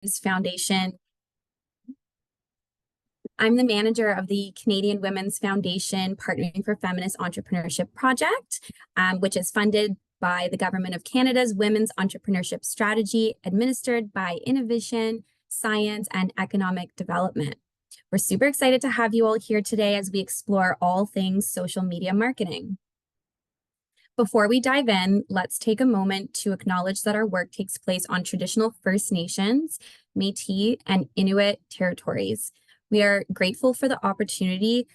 Foundation. I'm the manager of the Canadian Women's Foundation Partnering for Feminist Entrepreneurship project, which is funded by the Government of Canada's Women's Entrepreneurship Strategy, administered by Innovation, Science, and Economic Development. We're super excited to have you all here today as we explore all things social media marketing. Before we dive in, let's take a moment to acknowledge that our work takes place on traditional First Nations, Métis, and Inuit territories. We are grateful for the opportunity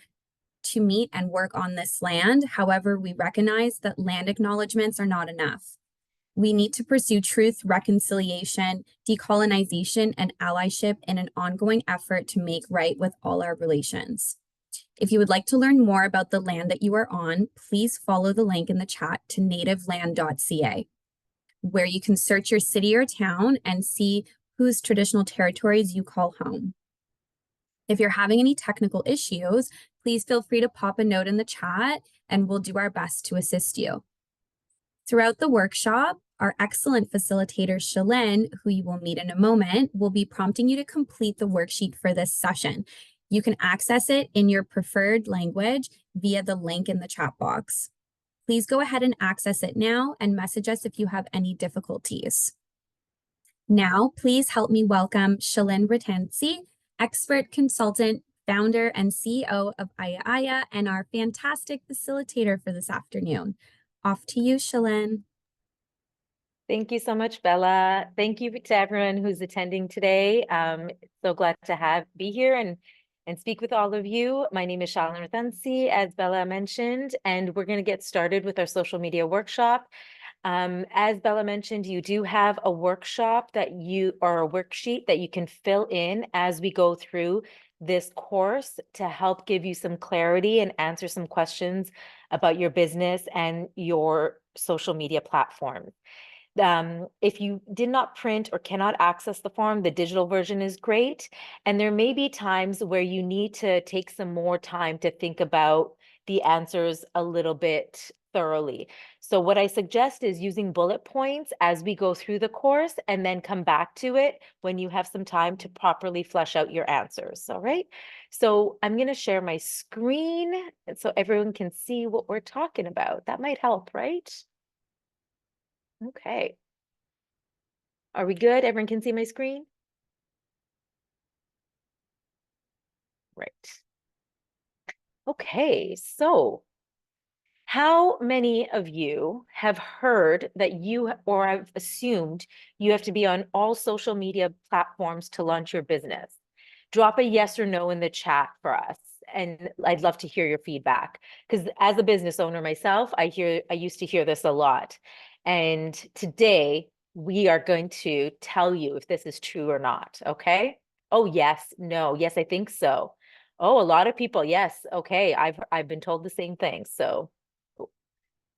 to meet and work on this land. However, we recognize that land acknowledgements are not enough. We need to pursue truth, reconciliation, decolonization, and allyship in an ongoing effort to make right with all our relations. If you would like to learn more about the land that you are on, please follow the link in the chat to nativeland.ca, where you can search your city or town and see whose traditional territories you call home. If you're having any technical issues, please feel free to pop a note in the chat and we'll do our best to assist you. Throughout the workshop, our excellent facilitator, Shaleen, who you will meet in a moment, will be prompting you to complete the worksheet for this session. You can access it in your preferred language via the link in the chat box. Please go ahead and access it now and message us if you have any difficulties. Now, please help me welcome Shaleen Ratansi, expert consultant, founder, and CEO of Aiya, and our fantastic facilitator for this afternoon. Off to you, Shaleen. Thank you so much, Bella. Thank you to everyone who's attending today. So glad to be here and speak with all of you. My name is Shaleen Ratansi, as Bella mentioned, and we're going to get started with our social media workshop. As Bella mentioned, you do have a workshop or a worksheet that you can fill in as we go through this course to help give you some clarity and answer some questions about your business and your social media platform. If you did not print or cannot access the form, the digital version is great. And there may be times where you need to take some more time to think about the answers a little bit thoroughly. So what I suggest is using bullet points as we go through the course and then come back to it when you have some time to properly flesh out your answers. All right. So I'm going to share my screen so everyone can see what we're talking about. That might help, right? Okay. Are we good? Everyone can see my screen? Right. Okay, so how many of you have heard that or have assumed you have to be on all social media platforms to launch your business? Drop a yes or no in the chat for us. And I'd love to hear your feedback, because as a business owner myself, I used to hear this a lot. And today we are going to tell you if this is true or not. Okay. Oh, yes. No. Yes, I think so. Oh, a lot of people. Yes. Okay. I've been told the same thing. So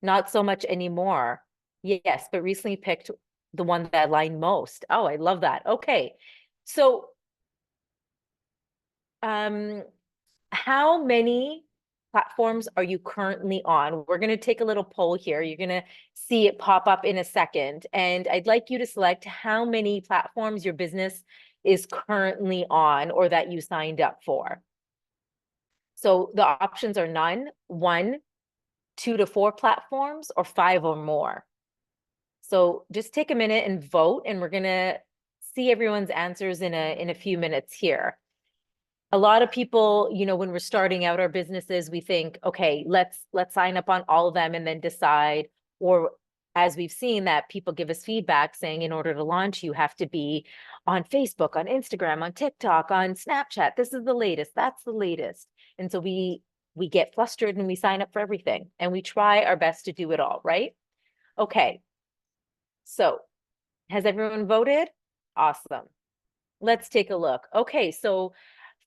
not so much anymore. Yes, but recently picked the one that aligned most. Oh, I love that. Okay. So how many platforms are you currently on? We're going to take a little poll here. You're going to see it pop up in a second. And I'd like you to select how many platforms your business is currently on or that you signed up for. So the options are none, 1, 2 to 4 platforms, or 5 or more. So just take a minute and vote, and we're going to see everyone's answers in a few minutes here. A lot of people, when we're starting out our businesses, we think, okay, let's sign up on all of them and then decide. Or as we've seen that people give us feedback saying, in order to launch, you have to be on Facebook, on Instagram, on TikTok, on Snapchat. This is the latest. That's the latest. And so we get flustered and we sign up for everything, and we try our best to do it all, right? Okay. So has everyone voted? Awesome. Let's take a look. Okay, so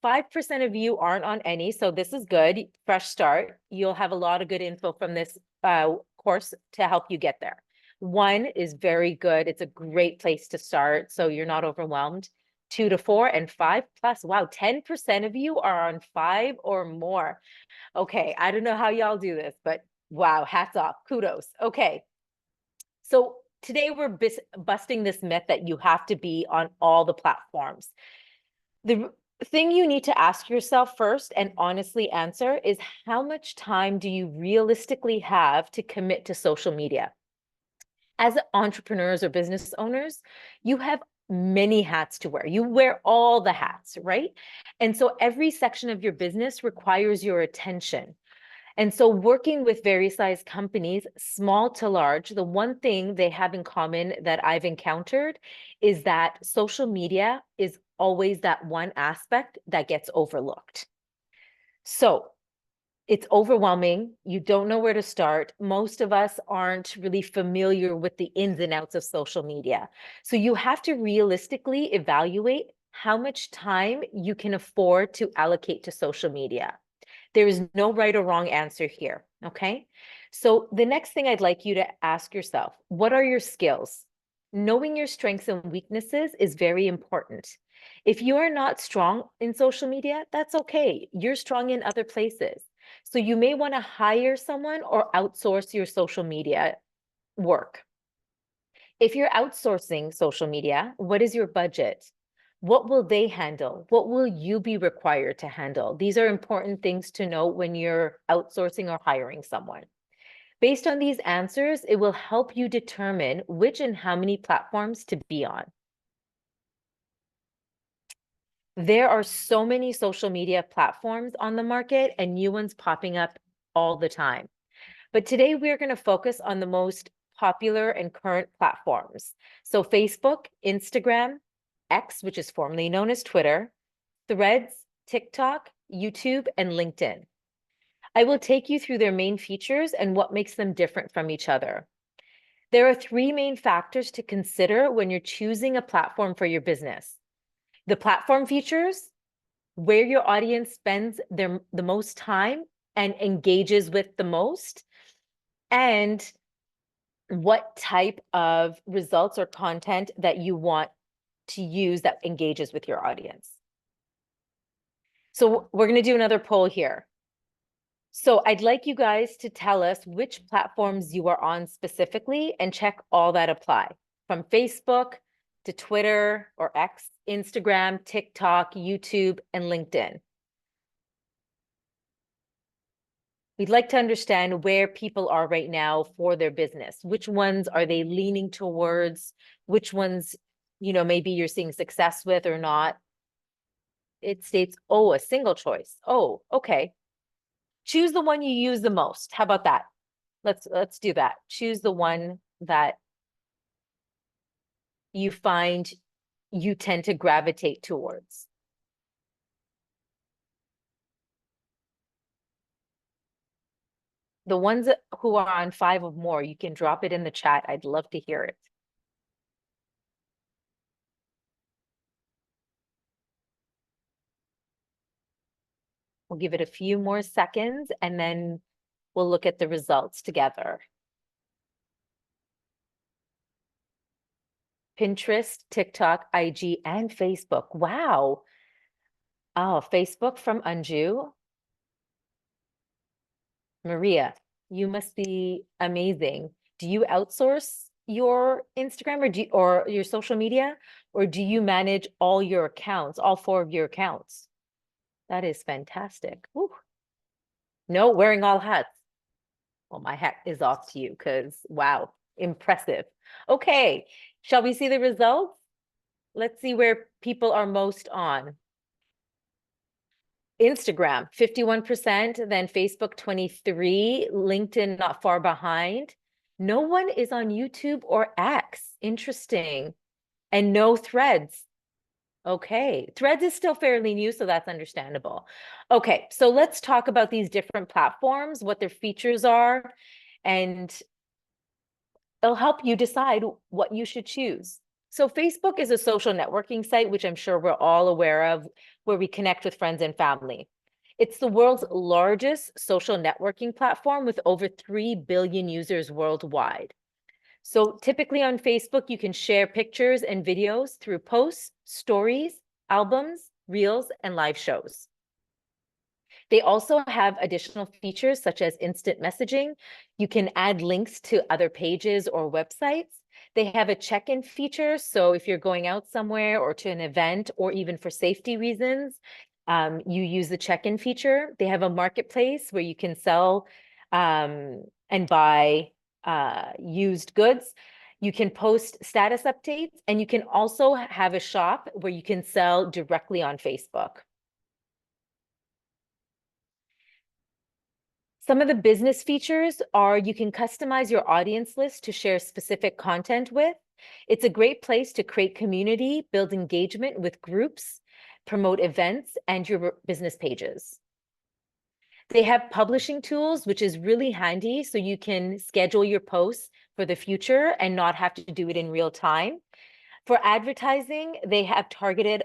5% of you aren't on any, so this is good. Fresh start. You'll have a lot of good info from this course to help you get there. 1 is very good. It's a great place to start, so you're not overwhelmed. 2 to 4 and 5 plus. Wow, 10% of you are on 5 or more. Okay, I don't know how y'all do this, but wow, hats off, kudos. Okay, so today we're busting this myth that you have to be on all the platforms. The thing you need to ask yourself first and honestly answer is, how much time do you realistically have to commit to social media? As entrepreneurs or business owners, you have many hats to wear. You wear all the hats, right? And so every section of your business requires your attention. And so working with various size companies, small to large, the one thing they have in common that I've encountered is that social media is always that one aspect that gets overlooked. So it's overwhelming. You don't know where to start. Most of us aren't really familiar with the ins and outs of social media. So you have to realistically evaluate how much time you can afford to allocate to social media. There is no right or wrong answer here, okay? So the next thing I'd like you to ask yourself, what are your skills? Knowing your strengths and weaknesses is very important. If you are not strong in social media, that's okay. You're strong in other places. So you may want to hire someone or outsource your social media work. If you're outsourcing social media, what is your budget? What will they handle? What will you be required to handle? These are important things to know when you're outsourcing or hiring someone. Based on these answers, it will help you determine which and how many platforms to be on. There are so many social media platforms on the market and new ones popping up all the time. But today we're going to focus on the most popular and current platforms. So Facebook, Instagram, X, which is formerly known as Twitter, Threads, TikTok, YouTube, and LinkedIn. I will take you through their main features and what makes them different from each other. There are three main factors to consider when you're choosing a platform for your business: the platform features, where your audience spends the most time and engages with the most, and what type of results or content that you want to use that engages with your audience. So we're going to do another poll here. So I'd like you guys to tell us which platforms you are on specifically and check all that apply, from Facebook to Twitter or X, Instagram, TikTok, YouTube, and LinkedIn. We'd like to understand where people are right now for their business. Which ones are they leaning towards? Which ones, maybe you're seeing success with or not. It states, oh, a single choice. Oh, okay. Choose the one you use the most. How about that? Let's do that. Choose the one that you find you tend to gravitate towards. The ones who are on 5 or more, you can drop it in the chat. I'd love to hear it. We'll give it a few more seconds and then we'll look at the results together. Pinterest, TikTok, IG, and Facebook. Wow. Oh, Facebook from Anju. Maria, you must be amazing. Do you outsource your Instagram or your social media, or do you manage all your accounts, all 4 of your accounts? That is fantastic. Woo. No, wearing all hats. Well, my hat is off to you because, wow, impressive. Okay, shall we see the results? Let's see where people are most on. Instagram, 51%, then Facebook, 23%, LinkedIn not far behind. No one is on YouTube or X. Interesting. And no Threads. Okay, Threads is still fairly new, so that's understandable. Okay, so let's talk about these different platforms, what their features are, and it'll help you decide what you should choose. So Facebook is a social networking site, which I'm sure we're all aware of, where we connect with friends and family. It's the world's largest social networking platform with over 3 billion users worldwide. So typically on Facebook, you can share pictures and videos through posts, stories, albums, reels, and live shows. They also have additional features such as instant messaging. You can add links to other pages or websites. They have a check-in feature. So if you're going out somewhere or to an event or even for safety reasons, you use the check-in feature. They have a marketplace where you can sell and buy used goods. You can post status updates, and you can also have a shop where you can sell directly on Facebook. Some of the business features are you can customize your audience list to share specific content with. It's a great place to create community, build engagement with groups, promote events, and your business pages. They have publishing tools, which is really handy, so you can schedule your posts for the future and not have to do it in real time. For advertising, they have targeted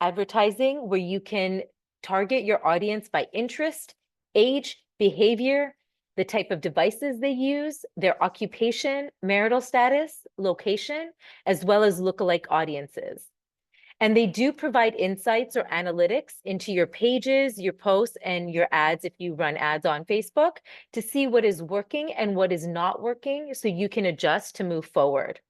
advertising where you can target your audience by interest, age, behavior, the type of devices they use, their occupation, marital status, location, as well as lookalike audiences. And they do provide insights or analytics into your pages, your posts, and your ads if you run ads on Facebook to see what is working and what is not working so you can adjust to move forward.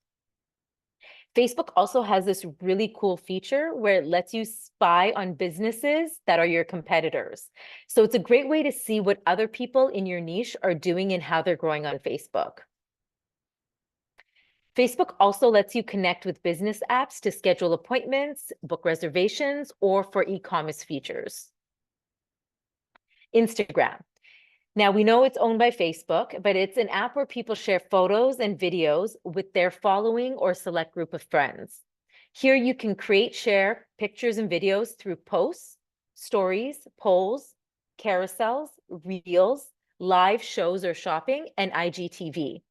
Facebook also has this really cool feature where it lets you spy on businesses that are your competitors. So it's a great way to see what other people in your niche are doing and how they're growing on Facebook. Facebook also lets you connect with business apps to schedule appointments, book reservations, or for e-commerce features. Instagram. Now, we know it's owned by Facebook, but it's an app where people share photos and videos with their following or select group of friends. Here you can create, share pictures and videos through posts, stories, polls, carousels, reels, live shows or shopping, and IGTV.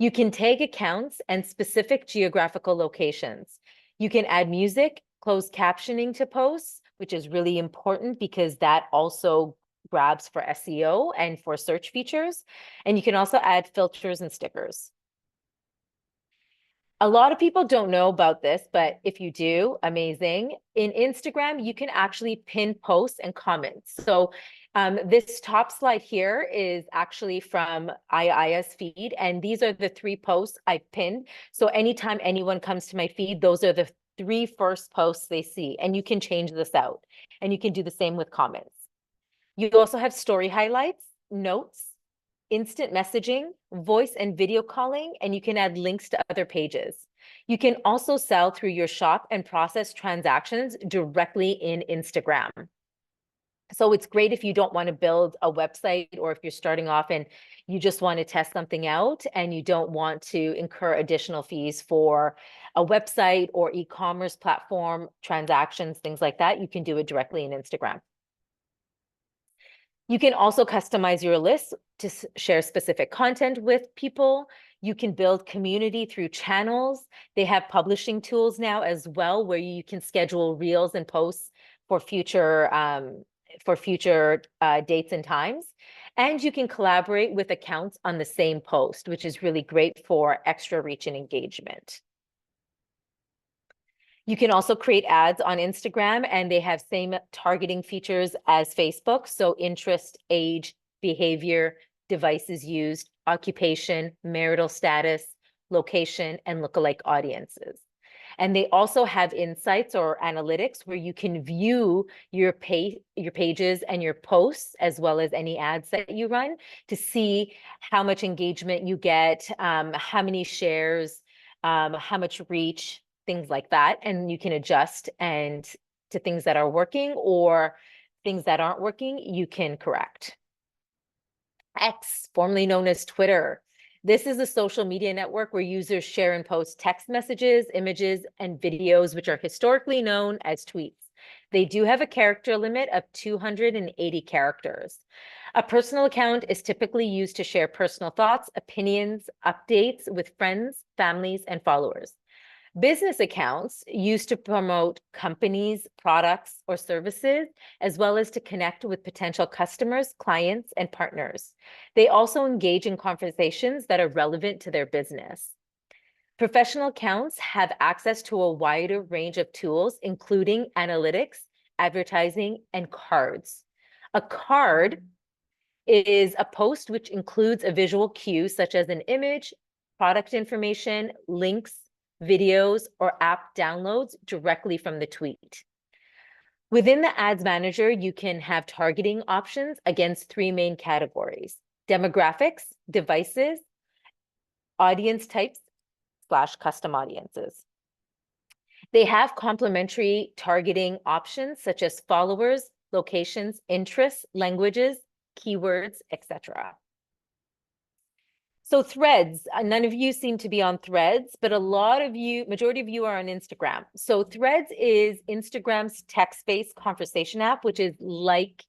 You can tag accounts and specific geographical locations. You can add music, closed captioning to posts, which is really important because that also grabs for SEO and for search features. And you can also add filters and stickers. A lot of people don't know about this, but if you do, amazing. In Instagram, you can actually pin posts and comments. So this top slide here is actually from Aiya's feed, and these are the 3 posts I pinned. So anytime anyone comes to my feed, those are the 3 first posts they see, and you can change this out. And you can do the same with comments. You also have story highlights, notes, instant messaging, voice and video calling, and you can add links to other pages. You can also sell through your shop and process transactions directly in Instagram. So it's great if you don't want to build a website or if you're starting off and you just want to test something out and you don't want to incur additional fees for a website or e-commerce platform, transactions, things like that. You can do it directly in Instagram. You can also customize your list to share specific content with people. You can build community through channels. They have publishing tools now as well, where you can schedule reels and posts for future dates and times. And you can collaborate with accounts on the same post, which is really great for extra reach and engagement. You can also create ads on Instagram, and they have same targeting features as Facebook. So interest, age, behavior, devices used, occupation, marital status, location, and lookalike audiences. And they also have insights or analytics where you can view your pages and your posts, as well as any ads that you run, to see how much engagement you get, how many shares, how much reach, things like that. And you can adjust and to things that are working or things that aren't working, you can correct. X, formerly known as Twitter. This is a social media network where users share and post text messages, images, and videos, which are historically known as tweets. They do have a character limit of 280 characters. A personal account is typically used to share personal thoughts, opinions, updates with friends, families, and followers. Business accounts used to promote companies, products, or services, as well as to connect with potential customers, clients, and partners. They also engage in conversations that are relevant to their business. Professional accounts have access to a wider range of tools, including analytics, advertising, and cards. A card is a post which includes a visual cue, such as an image, product information, links, videos, or app downloads directly from the tweet. Within the ads manager, you can have targeting options against three main categories: demographics, devices, audience types / custom audiences. They have complementary targeting options such as followers, locations, interests, languages, keywords, etc. So Threads, none of you seem to be on Threads, but majority of you are on Instagram. So Threads is Instagram's text-based conversation app, which is like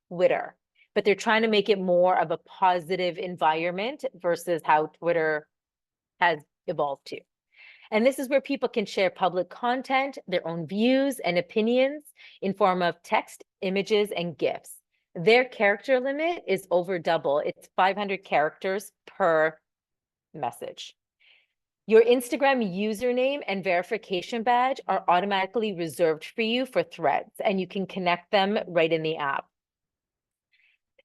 Twitter, but they're trying to make it more of a positive environment versus how Twitter has evolved to. And this is where people can share public content, their own views and opinions in form of text, images, and GIFs. Their character limit is over double. It's 500 characters per message. Your Instagram username and verification badge are automatically reserved for you for Threads, and you can connect them right in the app.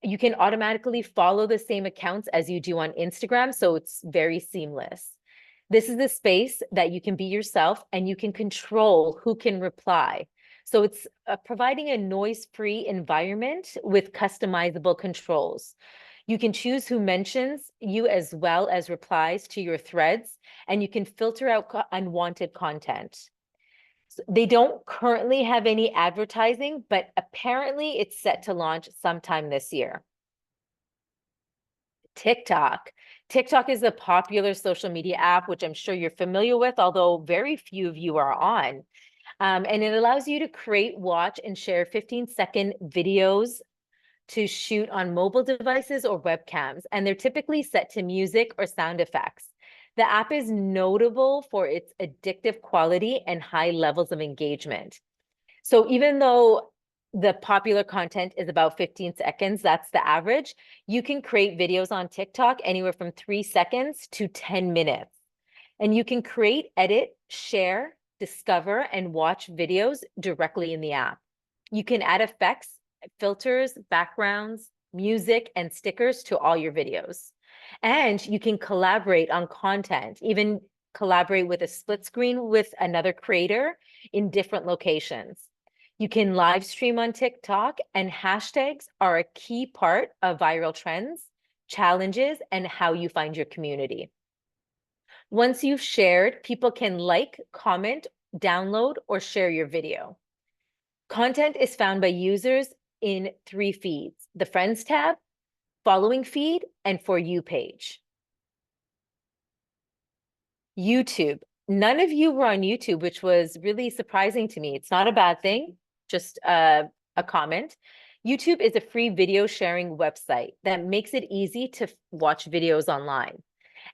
You can automatically follow the same accounts as you do on Instagram, so it's very seamless. This is the space that you can be yourself and you can control who can reply. So it's providing a noise-free environment with customizable controls. You can choose who mentions you as well as replies to your threads, and you can filter out unwanted content. So they don't currently have any advertising, but apparently it's set to launch sometime this year. TikTok. TikTok is a popular social media app, which I'm sure you're familiar with, although very few of you are on. And it allows you to create, watch, and share 15-second videos to shoot on mobile devices or webcams, and they're typically set to music or sound effects. The app is notable for its addictive quality and high levels of engagement. So even though the popular content is about 15 seconds, that's the average, you can create videos on TikTok anywhere from 3 seconds to 10 minutes. And you can create, edit, share, discover, and watch videos directly in the app. You can add effects, filters, backgrounds, music, and stickers to all your videos. And you can collaborate on content, even collaborate with a split screen with another creator in different locations. You can live stream on TikTok, and hashtags are a key part of viral trends, challenges, and how you find your community. Once you've shared, people can like, comment, download, or share your video. Content is found by users in 3 feeds: the Friends tab, Following feed, and For You page. YouTube. None of you were on YouTube, which was really surprising to me. It's not a bad thing, just a comment. YouTube is a free video sharing website that makes it easy to watch videos online.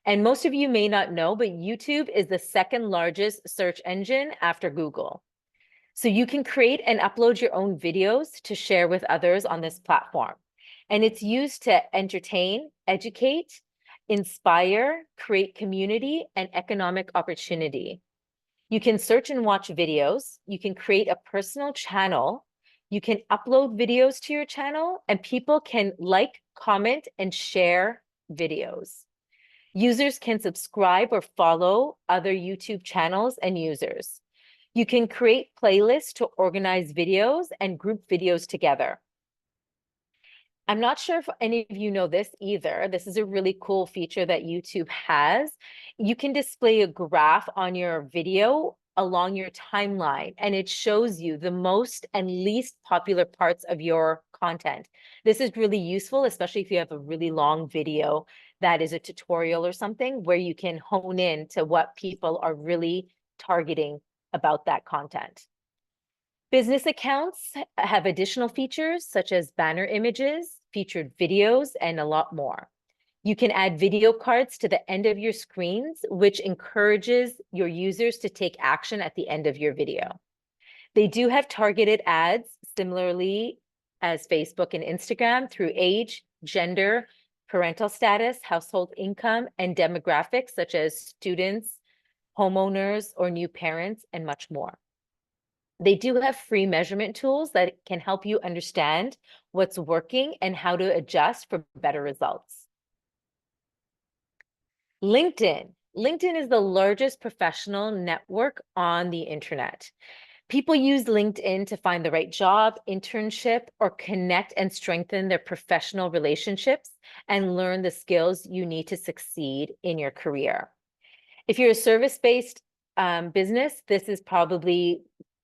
And most of you may not know, but YouTube is the second largest search engine after Google. So you can create and upload your own videos to share with others on this platform. And it's used to entertain, educate, inspire, create community, and economic opportunity. You can search and watch videos. You can create a personal channel. You can upload videos to your channel, and people can like, comment, and share videos. Users can subscribe or follow other YouTube channels and users. You can create playlists to organize videos and group videos together. I'm not sure if any of you know this either. This is a really cool feature that YouTube has. You can display a graph on your video along your timeline, and it shows you the most and least popular parts of your content. This is really useful, especially if you have a really long video that is a tutorial or something, where you can hone in to what people are really targeting about that content. Business accounts have additional features such as banner images, featured videos, and a lot more. You can add video cards to the end of your screens, which encourages your users to take action at the end of your video. They do have targeted ads, similarly as Facebook and Instagram, through age, gender, parental status, household income, and demographics such as students, homeowners, or new parents, and much more. They do have free measurement tools that can help you understand what's working and how to adjust for better results. LinkedIn. LinkedIn is the largest professional network on the internet. People use LinkedIn to find the right job, internship, or connect and strengthen their professional relationships and learn the skills you need to succeed in your career. If you're a service-based business, this is probably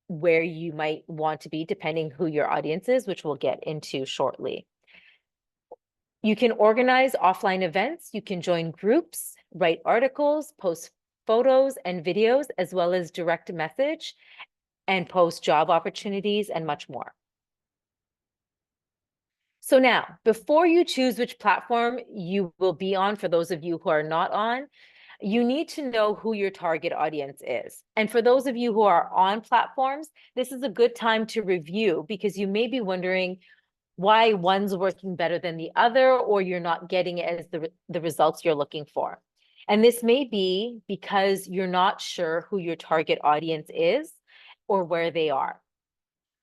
where you might want to be, depending who your audience is, which we'll get into shortly. You can organize offline events, you can join groups, write articles, post photos and videos, as well as direct message and post job opportunities and much more. So now, before you choose which platform you will be on, for those of you who are not on, you need to know who your target audience is. And for those of you who are on platforms, this is a good time to review, because you may be wondering why one's working better than the other, or you're not getting as the results you're looking for. And this may be because you're not sure who your target audience is or where they are.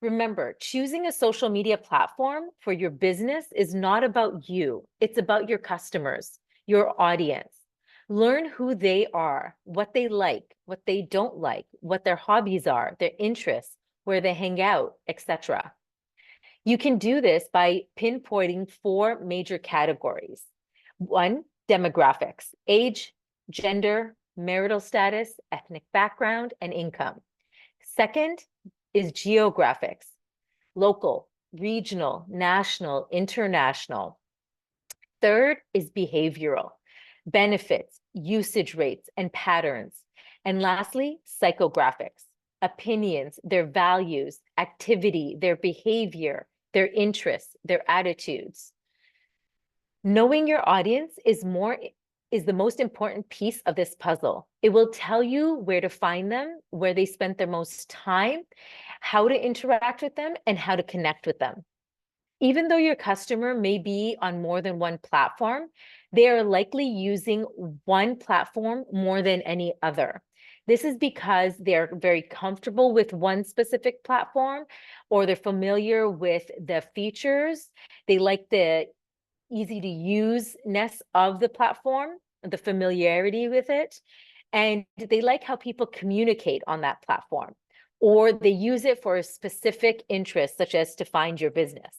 Remember, choosing a social media platform for your business is not about you. It's about your customers, your audience. Learn who they are, what they like, what they don't like, what their hobbies are, their interests, where they hang out, etc. You can do this by pinpointing 4 major categories. 1, demographics: age, gender, marital status, ethnic background, and income. 2nd is geographics: local, regional, national, international. 3rd is behavioral: benefits, usage rates, and patterns. And lastly, psychographics: opinions, their values, activity, their behavior, their interests, their attitudes. Knowing your audience is the most important piece of this puzzle. It will tell you where to find them, where they spent their most time, how to interact with them, and how to connect with them. Even though your customer may be on more than one platform, they are likely using one platform more than any other. This is because they're very comfortable with one specific platform, or they're familiar with the features. They like the easy to use-ness of the platform, the familiarity with it, and they like how people communicate on that platform, or they use it for a specific interest, such as to find your business.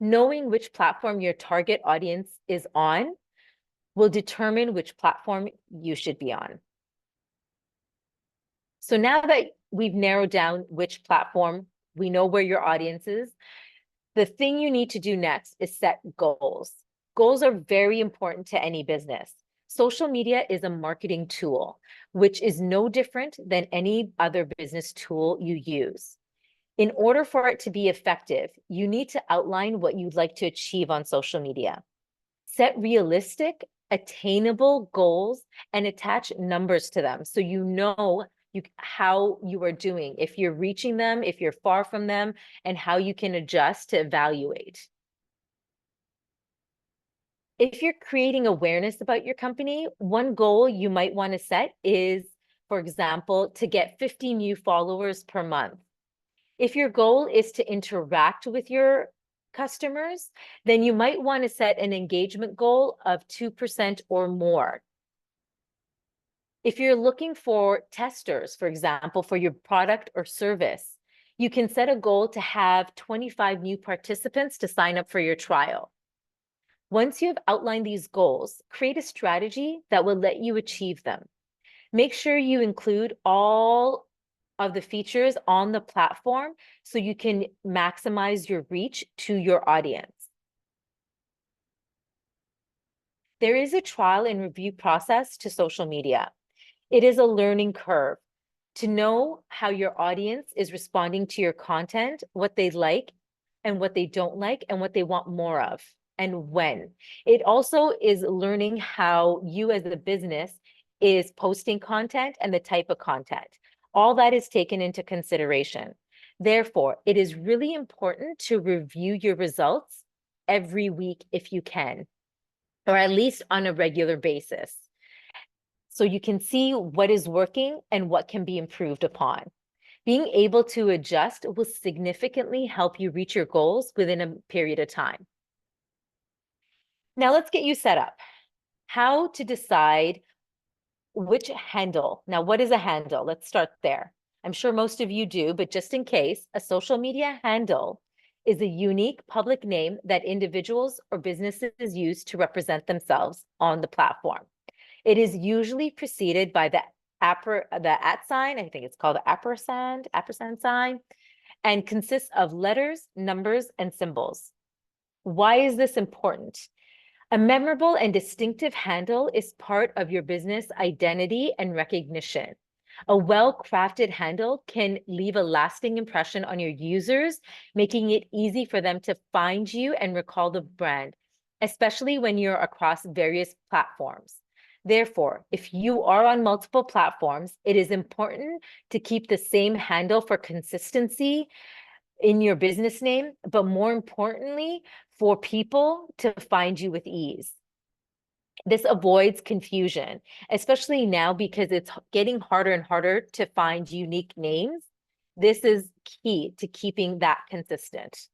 Knowing which platform your target audience is on will determine which platform you should be on. So now that we've narrowed down which platform, we know where your audience is, the thing you need to do next is set goals. Goals are very important to any business. Social media is a marketing tool, which is no different than any other business tool you use. In order for it to be effective, you need to outline what you'd like to achieve on social media. Set realistic, attainable goals and attach numbers to them so you know how you are doing, if you're reaching them, if you're far from them, and how you can adjust to evaluate. If you're creating awareness about your company, one goal you might want to set is, for example, to get 50 new followers per month. If your goal is to interact with your customers, then you might want to set an engagement goal of 2% or more. If you're looking for testers, for example, for your product or service, you can set a goal to have 25 new participants to sign up for your trial. Once you have outlined these goals, create a strategy that will let you achieve them. Make sure you include all of the features on the platform so you can maximize your reach to your audience. There is a trial and review process to social media. It is a learning curve to know how your audience is responding to your content, what they like and what they don't like, and what they want more of, and when. It also is learning how you as a business is posting content and the type of content. All that is taken into consideration. Therefore, it is really important to review your results every week if you can, or at least on a regular basis, so you can see what is working and what can be improved upon. Being able to adjust will significantly help you reach your goals within a period of time. Now let's get you set up. How to decide which handle. Now, what is a handle? Let's start there. I'm sure most of you do, but just in case, a social media handle is a unique public name that individuals or businesses use to represent themselves on the platform. It is usually preceded by the @ sign, I think it's called the ampersand sign, and consists of letters, numbers, and symbols. Why is this important? A memorable and distinctive handle is part of your business identity and recognition. A well-crafted handle can leave a lasting impression on your users, making it easy for them to find you and recall the brand, especially when you're across various platforms. Therefore, if you are on multiple platforms, it is important to keep the same handle for consistency in your business name, but more importantly, for people to find you with ease. This avoids confusion, especially now because it's getting harder and harder to find unique names. This is key to keeping that consistent.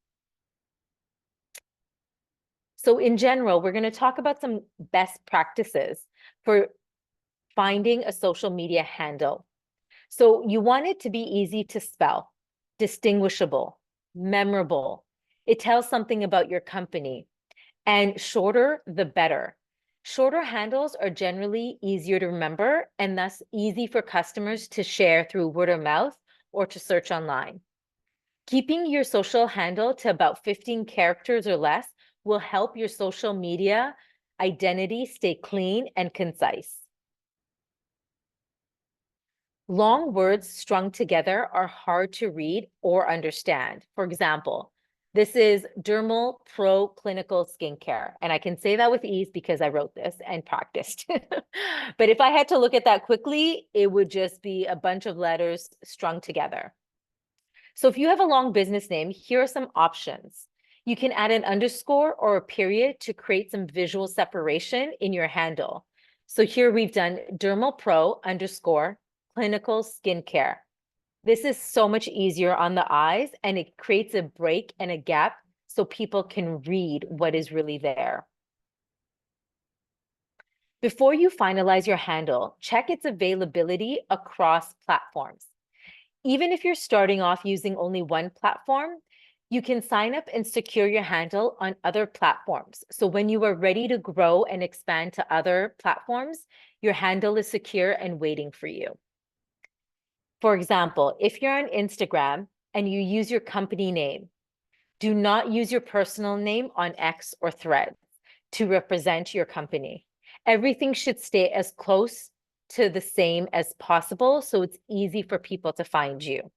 So in general, we're going to talk about some best practices for finding a social media handle. So you want it to be easy to spell, distinguishable, memorable. It tells something about your company, and shorter, the better. Shorter handles are generally easier to remember and thus easy for customers to share through word of mouth or to search online. Keeping your social handle to about 15 characters or less will help your social media identity stay clean and concise. Long words strung together are hard to read or understand. For example, this is Dermal Pro Clinical Skincare. And I can say that with ease because I wrote this and practiced. But if I had to look at that quickly, it would just be a bunch of letters strung together. So if you have a long business name, here are some options. You can add an underscore or a period to create some visual separation in your handle. So here we've done Dermal Pro underscore Clinical Skincare. This is so much easier on the eyes, and it creates a break and a gap so people can read what is really there. Before you finalize your handle, check its availability across platforms. Even if you're starting off using only one platform, you can sign up and secure your handle on other platforms. So when you are ready to grow and expand to other platforms, your handle is secure and waiting for you. For example, if you're on Instagram and you use your company name, do not use your personal name on X or Threads to represent your company. Everything should stay as close to the same as possible so it's easy for people to find you.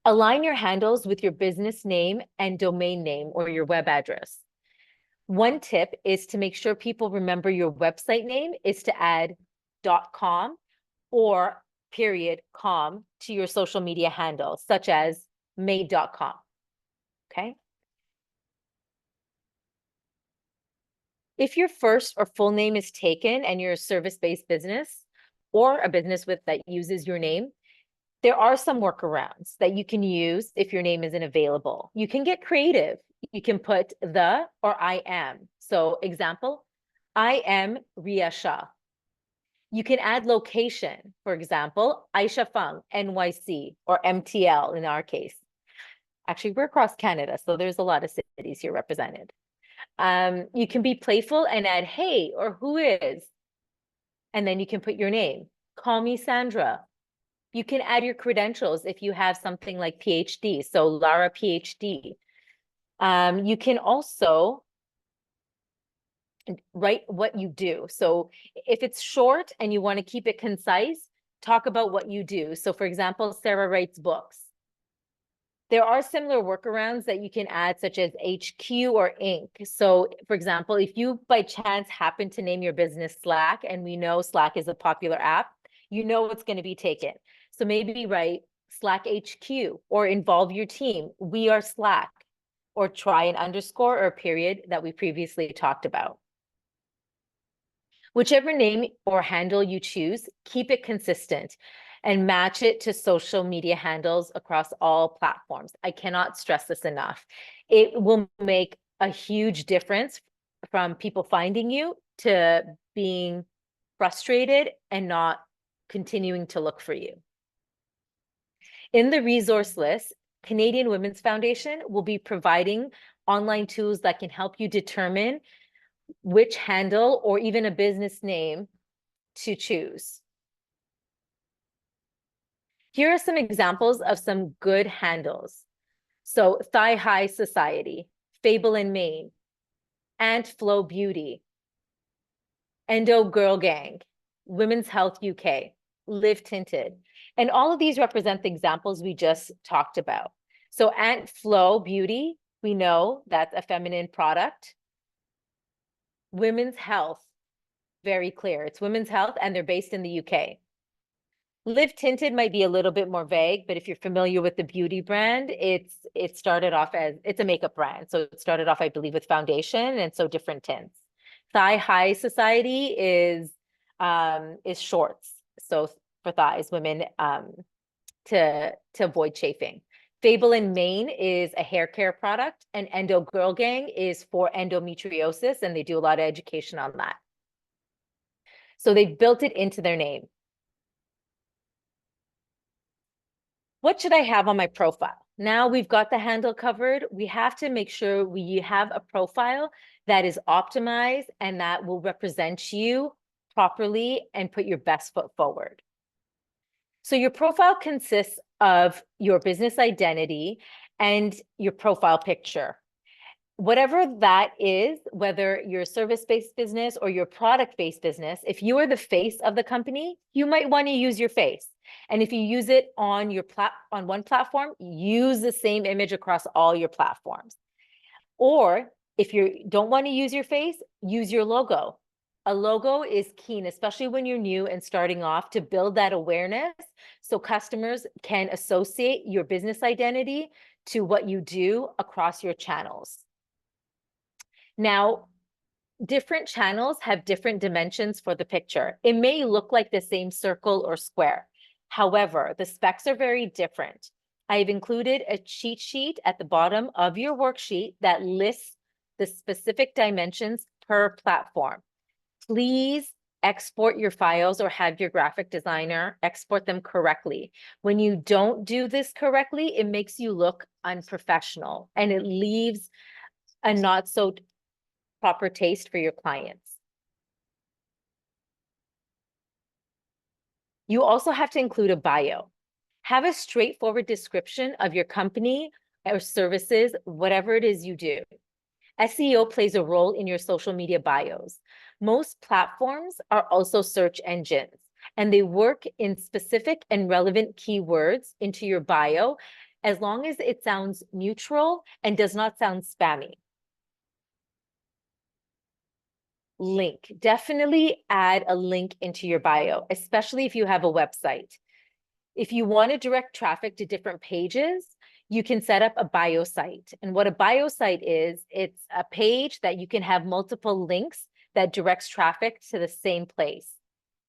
Align your handles with your business name and domain name or your web address. One tip is to make sure people remember your website name is to add .com or .com to your social media handle, such as made.com, okay? If your first or full name is taken and you're a service-based business or a business that uses your name, there are some workarounds that you can use if your name isn't available. You can get creative. You can put the or I am. So example, I am Ria Shah. You can add location, for example, Aisha Fung, NYC, or MTL in our case. Actually, we're across Canada, so there's a lot of cities here represented. You can be playful and add, hey, or who is, and then you can put your name. Call me Sandra. You can add your credentials if you have something like PhD, so Lara PhD. You can also write what you do. So if it's short and you want to keep it concise, talk about what you do. So for example, Sarah writes books. There are similar workarounds that you can add, such as HQ or Inc. So for example, if you by chance happen to name your business Slack, and we know Slack is a popular app, you know it's going to be taken. So maybe write Slack HQ or involve your team. We are Slack, or try an underscore or a period that we previously talked about. Whichever name or handle you choose, keep it consistent and match it to social media handles across all platforms. I cannot stress this enough. It will make a huge difference from people finding you to being frustrated and not continuing to look for you. In the resource list, Canadian Women's Foundation will be providing online tools that can help you determine which handle or even a business name to choose. Here are some examples of some good handles. So Thigh High Society, Fable and Mane, Ant Flow Beauty, Endo Girl Gang, Women's Health UK, Live Tinted. And all of these represent the examples we just talked about. So Ant Flow Beauty, we know that's a feminine product. Women's Health, very clear. It's women's health and they're based in the UK. Live Tinted might be a little bit more vague, but if you're familiar with the beauty brand, it started off as, it's a makeup brand. So it started off, I believe, with foundation and so different tints. Thigh High Society is shorts. So for thighs, women to avoid chafing. Fable and Mane is a hair care product, and Endo Girl Gang is for endometriosis, and they do a lot of education on that. So they've built it into their name. What should I have on my profile? Now we've got the handle covered. We have to make sure we have a profile that is optimized and that will represent you properly and put your best foot forward. So your profile consists of your business identity and your profile picture. Whatever that is, whether you're a service-based business or your product-based business, if you are the face of the company, you might want to use your face. And if you use it on your on one platform, use the same image across all your platforms. Or if you don't want to use your face, use your logo. A logo is key, especially when you're new and starting off, to build that awareness so customers can associate your business identity to what you do across your channels. Now, different channels have different dimensions for the picture. It may look like the same circle or square. However, the specs are very different. I've included a cheat sheet at the bottom of your worksheet that lists the specific dimensions per platform. Please export your files or have your graphic designer export them correctly. When you don't do this correctly, it makes you look unprofessional and it leaves a not so proper taste for your clients. You also have to include a bio. Have a straightforward description of your company or services, whatever it is you do. SEO plays a role in your social media bios. Most platforms are also search engines, and they work in specific and relevant keywords into your bio, as long as it sounds neutral and does not sound spammy. Link. Definitely add a link into your bio, especially if you have a website. If you want to direct traffic to different pages, you can set up a bio site. And what a bio site is, it's a page that you can have multiple links that directs traffic to the same place.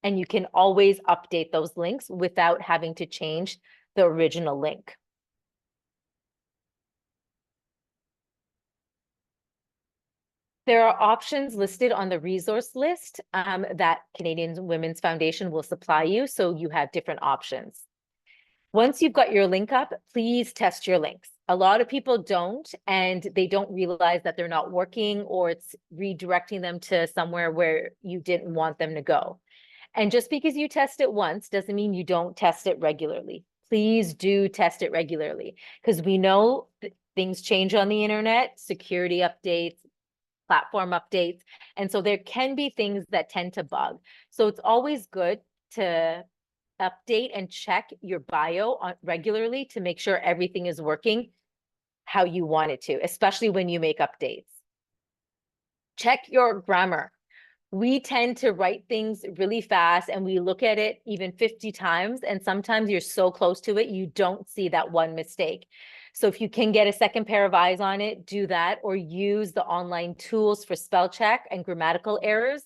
And you can always update those links without having to change the original link. There are options listed on the resource list that Canadian Women's Foundation will supply you, so you have different options. Once you've got your link up, please test your links. A lot of people don't, and they don't realize that they're not working or it's redirecting them to somewhere where you didn't want them to go. And just because you test it once doesn't mean you don't test it regularly. Please do test it regularly, because we know that things change on the internet, security updates, platform updates. And so there can be things that tend to bug. So it's always good to update and check your bio regularly to make sure everything is working how you want it to, especially when you make updates. Check your grammar. We tend to write things really fast and we look at it even 50 times, and sometimes you're so close to it, you don't see that one mistake. So if you can get a second pair of eyes on it, do that, or use the online tools for spell check and grammatical errors.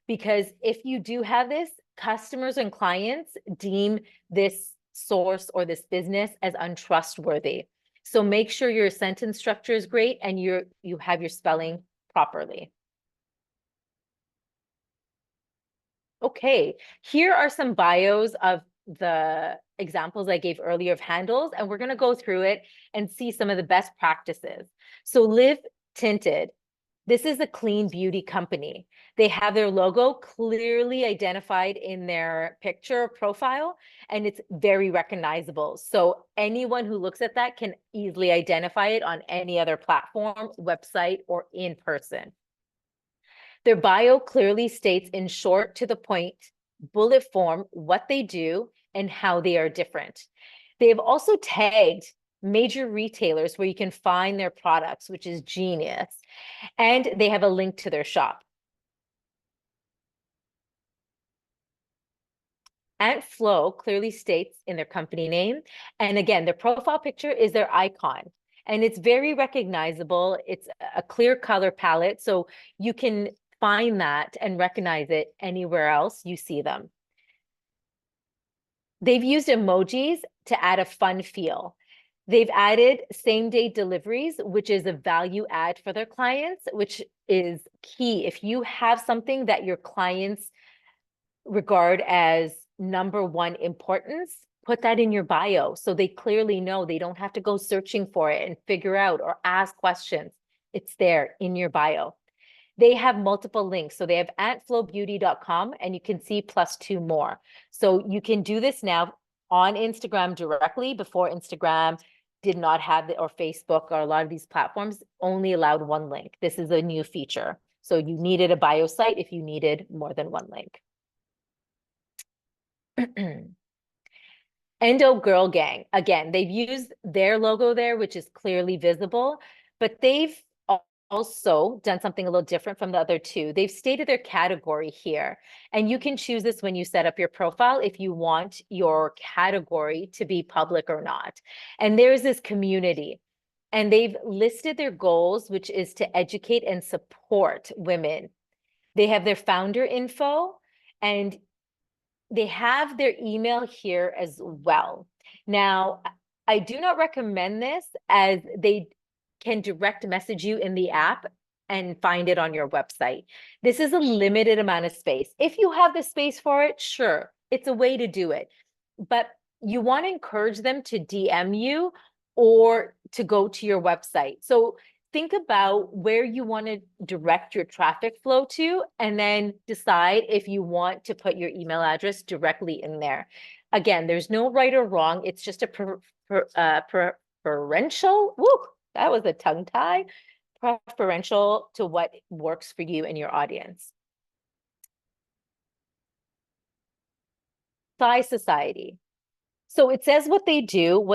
Because if you do have this, customers and clients deem this source or this business as untrustworthy. So make sure your sentence structure is great and you have your spelling properly. Okay, here are some bios of the examples I gave earlier of handles, and we're going to go through it and see some of the best practices. So Live Tinted. This is a clean beauty company. They have their logo clearly identified in their picture profile, and it's very recognizable. So anyone who looks at that can easily identify it on any other platform, website, or in person. Their bio clearly states in short, to the point, bullet form, what they do and how they are different. They have also tagged major retailers where you can find their products, which is genius. And they have a link to their shop. Ant Flow clearly states in their company name. And again, their profile picture is their icon. And it's very recognizable. It's a clear color palette. So you can find that and recognize it anywhere else you see them. They've used emojis to add a fun feel. They've added same-day deliveries, which is a value add for their clients, which is key. If you have something that your clients regard as #1 importance, put that in your bio so they clearly know. They don't have to go searching for it and figure out or ask questions. It's there in your bio. They have multiple links. So they have antflowbeauty.com, and you can see +2 more. So you can do this now on Instagram directly. Before, Instagram did not have or Facebook or a lot of these platforms only allowed one link. This is a new feature. So you needed a bio site if you needed more than one link. Endo Girl Gang. Again, they've used their logo there, which is clearly visible, but they've also done something a little different from the other two. They've stated their category here, and you can choose this when you set up your profile if you want your category to be public or not. And there's this community, and they've listed their goals, which is to educate and support women. They have their founder info, and they have their email here as well. Now, I do not recommend this, as they can direct message you in the app and find it on your website. This is a limited amount of space. If you have the space for it, sure, it's a way to do it. But you want to encourage them to DM you or to go to your website. So think about where you want to direct your traffic flow to, and then decide if you want to put your email address directly in there. Again, there's no right or wrong. It's just a preferential, woo, that was a tongue tie, preferential to what works for you and your audience. Thigh Society. So it says what they do,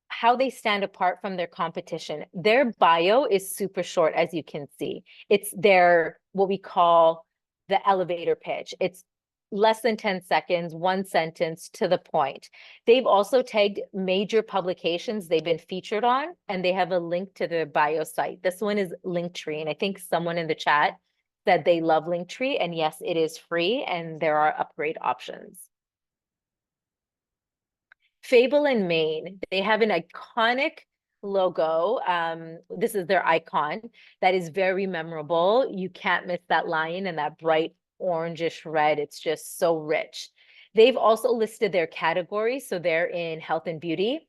how they stand apart from their competition. Their bio is super short, as you can see. It's their, what we call the elevator pitch. It's less than 10 seconds, one sentence to the point. They've also tagged major publications they've been featured on, and they have a link to their bio site. This one is Linktree, and I think someone in the chat said they love Linktree, and yes, it is free, and there are upgrade options. Fable and Maine, they have an iconic logo. This is their icon that is very memorable. You can't miss that lion and that bright orangish red. It's just so rich. They've also listed their categories. So they're in health and beauty.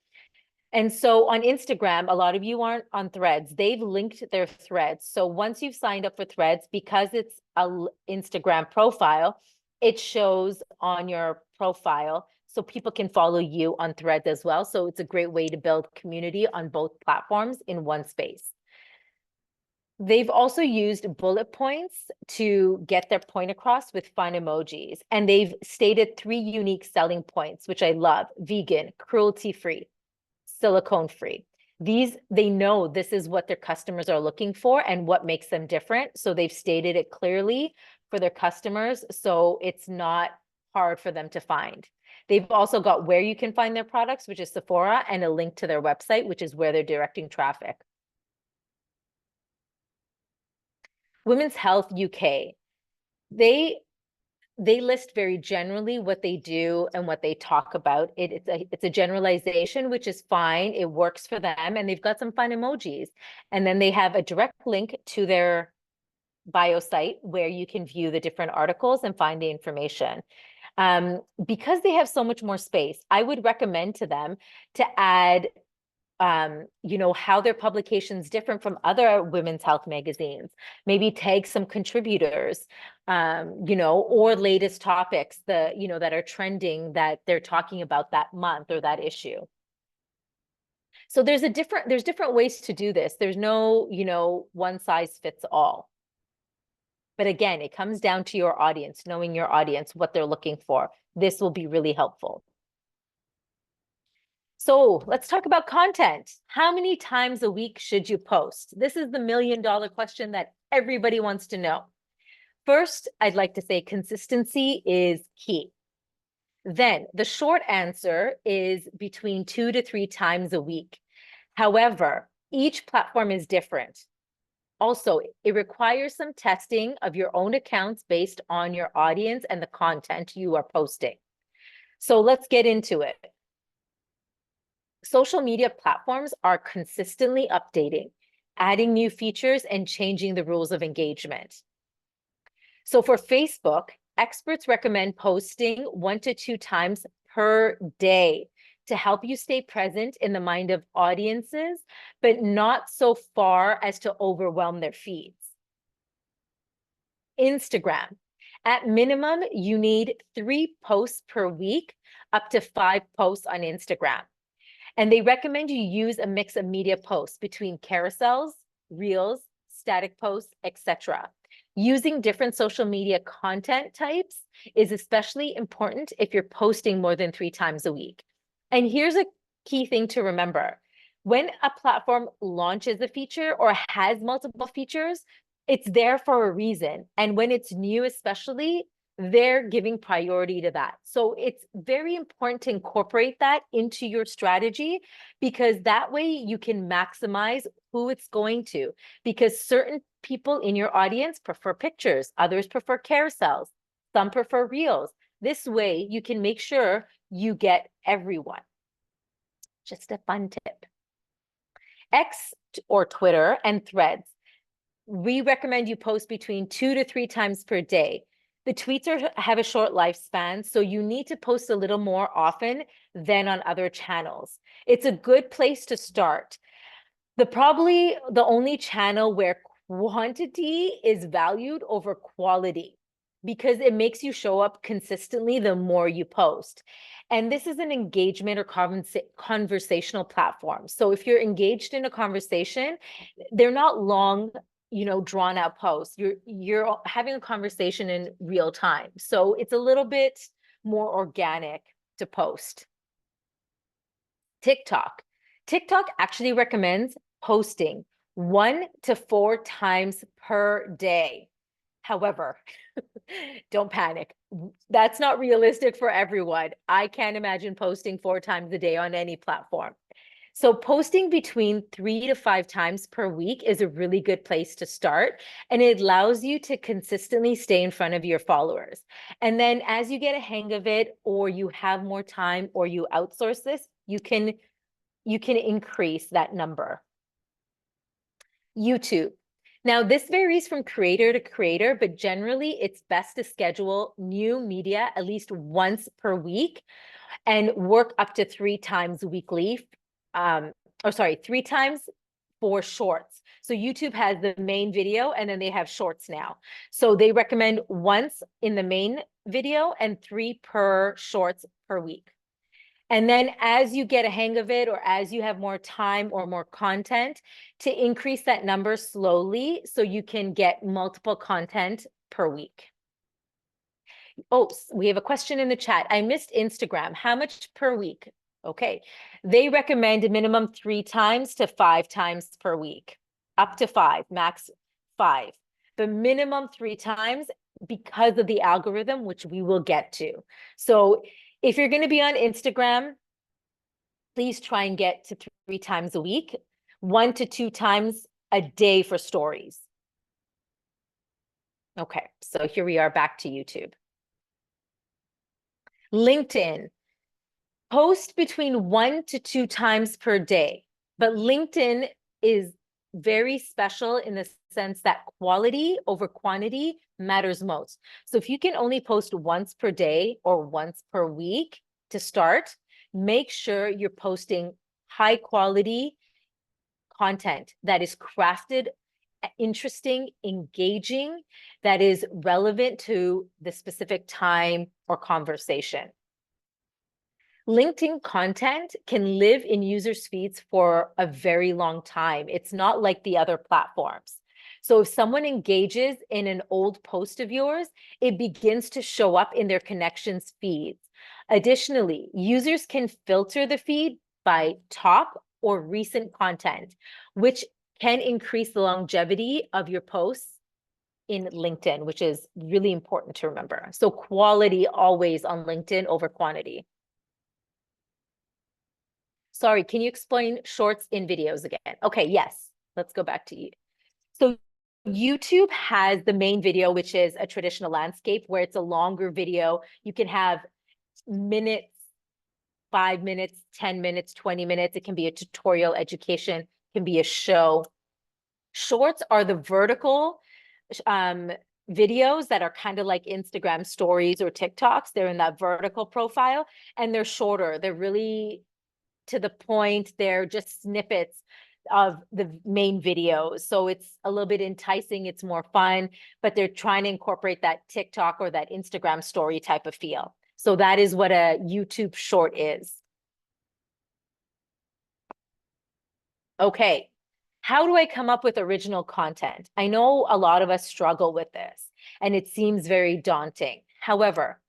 And so on Instagram, a lot of you aren't on Threads. They've linked their Threads. So once you've signed up for Threads, because it's an Instagram profile, it shows on your profile so people can follow you on Threads as well. So it's a great way to build community on both platforms in one space. They've also used bullet points to get their point across with fun emojis. And they've stated 3 unique selling points, which I love: vegan, cruelty-free, silicone-free. They know this is what their customers are looking for and what makes them different. So they've stated it clearly for their customers, so it's not hard for them to find. They've also got where you can find their products, which is Sephora, and a link to their website, which is where they're directing traffic. Women's Health UK. They list very generally what they do and what they talk about. It's a generalization, which is fine. It works for them, and they've got some fun emojis. And then they have a direct link to their bio site where you can view the different articles and find the information. Because they have so much more space, I would recommend to them to add how their publications different from other women's health magazines, maybe tag some contributors, or latest topics that are trending that they're talking about that month or that issue. So there's different ways to do this. There's no, one size fits all. But again, it comes down to your audience, knowing your audience, what they're looking for. This will be really helpful. So let's talk about content. How many times a week should you post? This is the million-dollar question that everybody wants to know. First, I'd like to say consistency is key. Then the short answer is between 2 to 3 times a week. However, each platform is different. Also, it requires some testing of your own accounts based on your audience and the content you are posting. So let's get into it. Social media platforms are consistently updating, adding new features, and changing the rules of engagement. So for Facebook, experts recommend posting 1 to 2 times per day to help you stay present in the mind of audiences, but not so far as to overwhelm their feeds. Instagram, at minimum, you need 3 posts per week, up to 5 posts on Instagram. And they recommend you use a mix of media posts between carousels, reels, static posts, etc. Using different social media content types is especially important if you're posting more than 3 times a week. And here's a key thing to remember. When a platform launches a feature or has multiple features, it's there for a reason. And when it's new, especially, they're giving priority to that. So it's very important to incorporate that into your strategy, because that way you can maximize who it's going to, because certain people in your audience prefer pictures, others prefer carousels, some prefer reels. This way you can make sure you get everyone. Just a fun tip. X or Twitter and Threads. We recommend you post between 2 to 3 times per day. The tweets have a short lifespan, so you need to post a little more often than on other channels. It's a good place to start. Probably the only channel where quantity is valued over quality, because it makes you show up consistently the more you post. And this is an engagement or conversational platform. So if you're engaged in a conversation, they're not long, drawn out posts. You're having a conversation in real time. So it's a little bit more organic to post. TikTok actually recommends posting 1 to 4 times per day. However, don't panic. That's not realistic for everyone. I can't imagine posting 4 times a day on any platform. So posting between 3 to 5 times per week is a really good place to start, and it allows you to consistently stay in front of your followers. And then as you get a hang of it, or you have more time, or you outsource this, you can increase that number. YouTube. Now, this varies from creator to creator, but generally it's best to schedule new media at least once per week and work up to 3 times weekly. 3 times for shorts. So YouTube has the main video and then they have shorts now. So they recommend once in the main video and 3 per shorts per week. And then as you get a hang of it, or as you have more time or more content, to increase that number slowly so you can get multiple content per week. Oh, we have a question in the chat. I missed Instagram. How much per week? Okay. They recommend a minimum 3 times to 5 times per week, up to 5, max 5. The minimum 3 times because of the algorithm, which we will get to. So if you're going to be on Instagram, please try and get to 3 times a week, 1 to 2 times a day for stories. Okay, so here we are back to YouTube. LinkedIn, post between 1 to 2 times per day, but LinkedIn is very special in the sense that quality over quantity matters most. So if you can only post once per day or once per week to start, make sure you're posting high quality content that is crafted, interesting, engaging, that is relevant to the specific time or conversation. LinkedIn content can live in users' feeds for a very long time. It's not like the other platforms. So if someone engages in an old post of yours, it begins to show up in their connections feeds. Additionally, users can filter the feed by top or recent content, which can increase the longevity of your posts in LinkedIn, which is really important to remember. So quality always on LinkedIn over quantity. Sorry, can you explain shorts in videos again? Okay, yes, let's go back to you. So YouTube has the main video, which is a traditional landscape where it's a longer video. You can have minutes, 5 minutes, 10 minutes, 20 minutes. It can be a tutorial education, can be a show. Shorts are the vertical videos that are kind of like Instagram stories or TikToks. They're in that vertical profile and they're shorter. They're really to the point. They're just snippets of the main videos. So it's a little bit enticing. It's more fun, but they're trying to incorporate that TikTok or that Instagram story type of feel. So that is what a YouTube short is. Okay. How do I come up with original content? I know a lot of us struggle with this and it seems very daunting. However,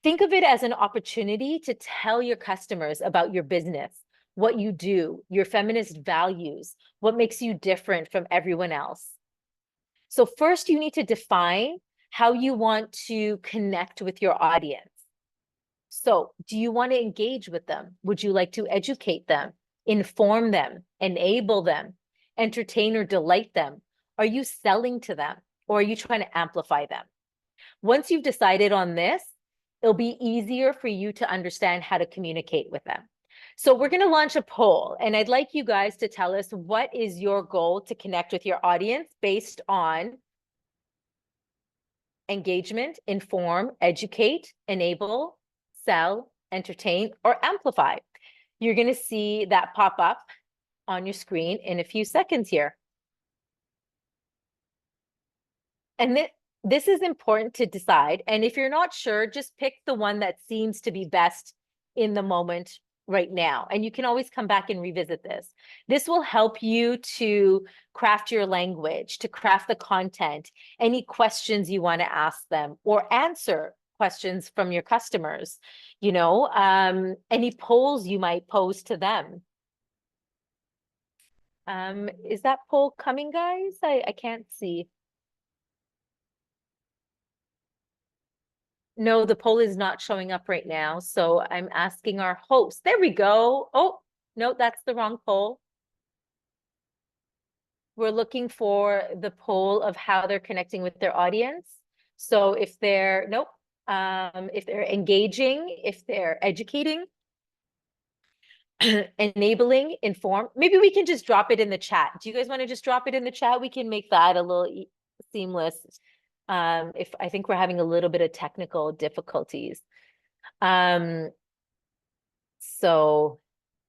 think of it as an opportunity to tell your customers about your business, what you do, your feminist values, what makes you different from everyone else. So first, you need to define how you want to connect with your audience. So do you want to engage with them? Would you like to educate them, inform them, enable them, entertain or delight them? Are you selling to them or are you trying to amplify them? Once you've decided on this, it'll be easier for you to understand how to communicate with them. So we're going to launch a poll and I'd like you guys to tell us what is your goal to connect with your audience based on engagement, inform, educate, enable, sell, entertain, or amplify. You're going to see that pop up on your screen in a few seconds here. And this is important to decide. And if you're not sure, just pick the one that seems to be best in the moment right now. And you can always come back and revisit this. This will help you to craft your language, to craft the content, any questions you want to ask them or answer questions from your customers, you know, any polls you might pose to them. Is that poll coming, guys? I can't see. No, the poll is not showing up right now. So I'm asking our host. There we go. Oh, no, that's the wrong poll. We're looking for the poll of how they're connecting with their audience. So if they're, nope, if they're engaging, if they're educating, enabling, inform, maybe we can just drop it in the chat. Do you guys want to just drop it in the chat? We can make that a little seamless. If I think we're having a little bit of technical difficulties. So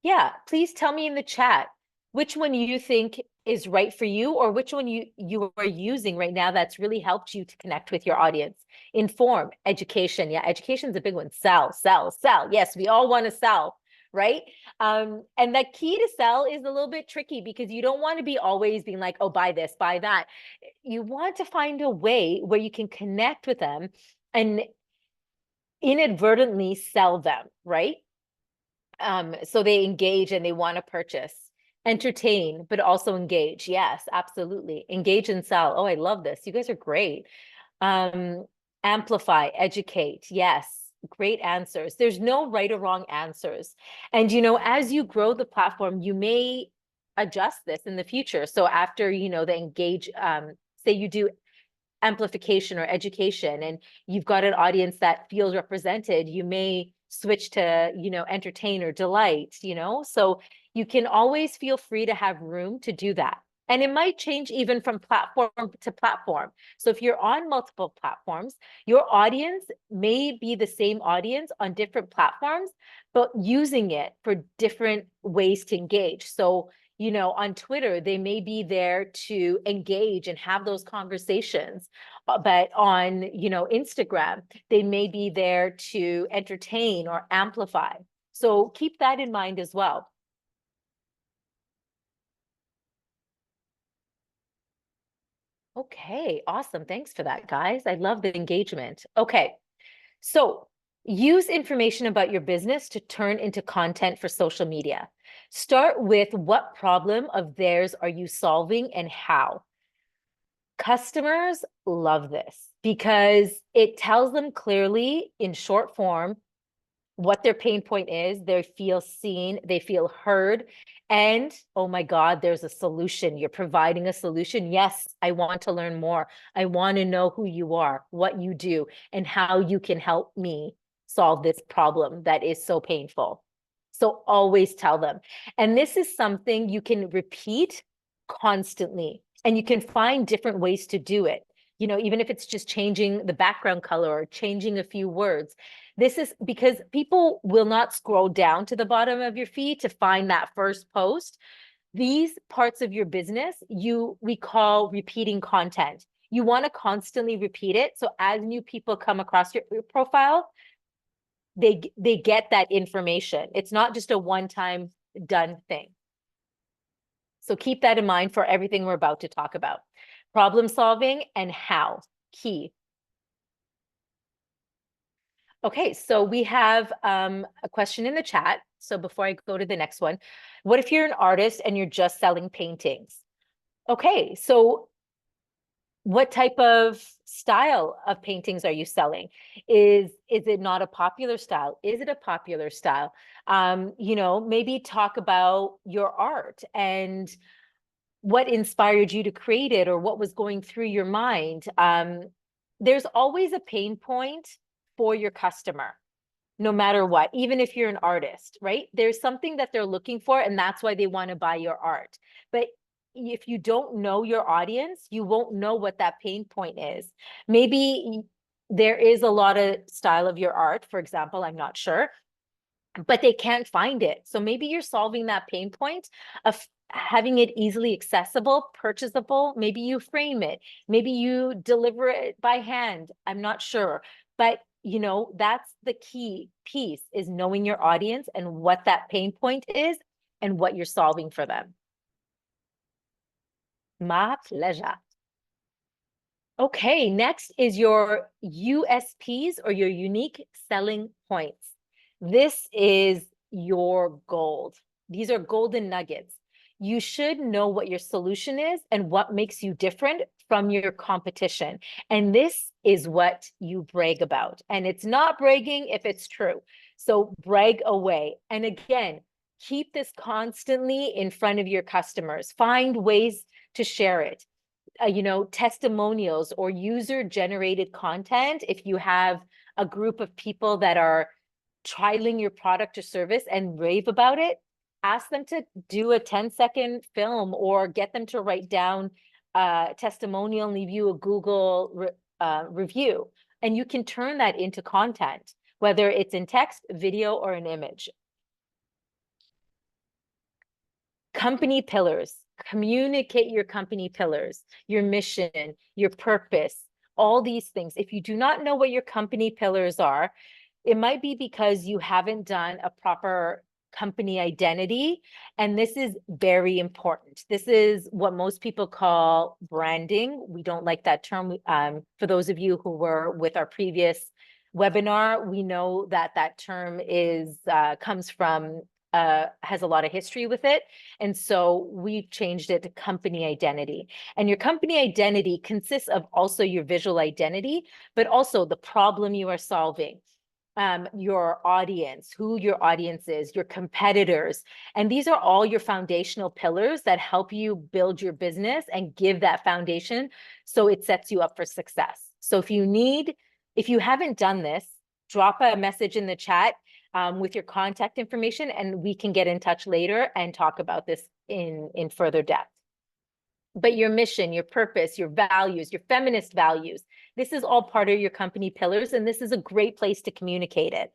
yeah, please tell me in the chat which one you think is right for you or which one you are using right now that's really helped you to connect with your audience. Inform, education. Yeah, education is a big one. Sell, sell, sell. Yes, we all want to sell, right? And the key to sell is a little bit tricky because you don't want to be always being like, oh, buy this, buy that. You want to find a way where you can connect with them and inadvertently sell them, right? So they engage and they want to purchase. Entertain, but also engage. Yes, absolutely. Engage and sell. Oh, I love this. You guys are great. Amplify, educate. Yes, great answers. There's no right or wrong answers. And, you know, as you grow the platform, you may adjust this in the future. So after, you know, the engage, say you do amplification or education and you've got an audience that feels represented, you may switch to, you know, entertain or delight, you know, so you can always feel free to have room to do that. And it might change even from platform to platform. So if you're on multiple platforms, your audience may be the same audience on different platforms, but using it for different ways to engage. So, you know, on Twitter, they may be there to engage and have those conversations. But on, you know, Instagram, they may be there to entertain or amplify. So keep that in mind as well. Okay, awesome. Thanks for that, guys. I love the engagement. Okay, so use information about your business to turn into content for social media. Start with what problem of theirs are you solving and how. Customers love this because it tells them clearly in short form what their pain point is. They feel seen, they feel heard, and oh my God, there's a solution. You're providing a solution. Yes, I want to learn more. I want to know who you are, what you do, and how you can help me solve this problem that is so painful. So always tell them. And this is something you can repeat constantly, and you can find different ways to do it. You know, even if it's just changing the background color or changing a few words. This is because people will not scroll down to the bottom of your feed to find that first post. These parts of your business, we call repeating content. You want to constantly repeat it. So as new people come across your profile, they get that information. It's not just a one-time done thing. So keep that in mind for everything we're about to talk about. Problem solving and how, key. Okay, so we have a question in the chat. So before I go to the next one, what if you're an artist and you're just selling paintings? Okay, so what type of style of paintings are you selling? Is it not a popular style? Is it a popular style? You know, maybe talk about your art and what inspired you to create it or what was going through your mind. There's always a pain point for your customer, no matter what, even if you're an artist, right? There's something that they're looking for, and that's why they want to buy your art. But if you don't know your audience, you won't know what that pain point is. Maybe there is a lot of style of your art, for example, I'm not sure, but they can't find it. So maybe you're solving that pain point of having it easily accessible, purchasable. Maybe you frame it. Maybe you deliver it by hand. I'm not sure. But you know, that's the key piece, is knowing your audience and what that pain point is and what you're solving for them. My pleasure. Okay, next is your USPs, or your unique selling points. This is your gold. These are golden nuggets. You should know what your solution is and what makes you different from your competition. And this is what you brag about. And it's not bragging if it's true. So brag away. And again, keep this constantly in front of your customers. Find ways to share it. You know, testimonials or user-generated content. If you have a group of people that are trialing your product or service and rave about it, ask them to do a 10-second film or get them to write down a testimonial and leave you a Google review. And you can turn that into content, whether it's in text, video, or an image. Company pillars. Communicate your company pillars, your mission, your purpose, all these things. If you do not know what your company pillars are, it might be because you haven't done a proper company identity. And this is very important. This is what most people call branding. We don't like that term. For those of you who were with our previous webinar, we know that that term is comes from has a lot of history with it. And so we've changed it to company identity. And your company identity consists of also your visual identity, but also the problem you are solving, your audience, who your audience is, your competitors. And these are all your foundational pillars that help you build your business and give that foundation so it sets you up for success. So if you haven't done this, drop a message in the chat with your contact information, and we can get in touch later and talk about this in further depth. but your mission, your purpose, your values, your feminist values, this is all part of your company pillars, and this is a great place to communicate it.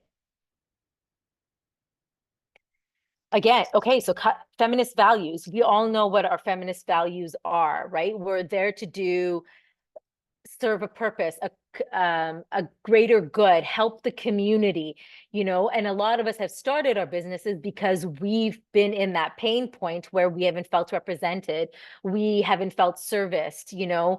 Again, okay, so feminist values. We all know what our feminist values are, right? We're there to serve a purpose, a greater good, help the community, you know, and a lot of us have started our businesses because we've been in that pain point where we haven't felt represented, we haven't felt serviced, you know.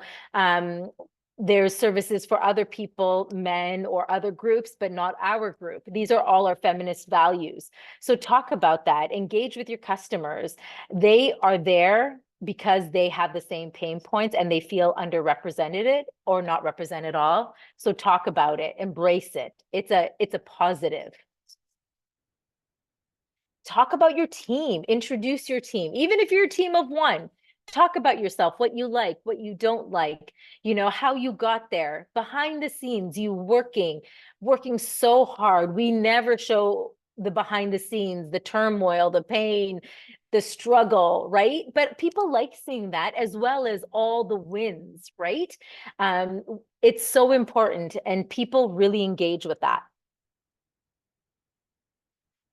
There's services for other people, men or other groups, but not our group. These are all our feminist values. So talk about that, engage with your customers. They are there because they have the same pain points and they feel underrepresented or not represented at all. So talk about it, embrace it. It's a positive. Talk about your team, introduce your team. Even if you're a team of one, talk about yourself, what you like, what you don't like, you know, how you got there, behind the scenes, you working so hard. We never show the behind the scenes, the turmoil, the pain, the struggle, right? But people like seeing that as well as all the wins, right? It's so important and people really engage with that.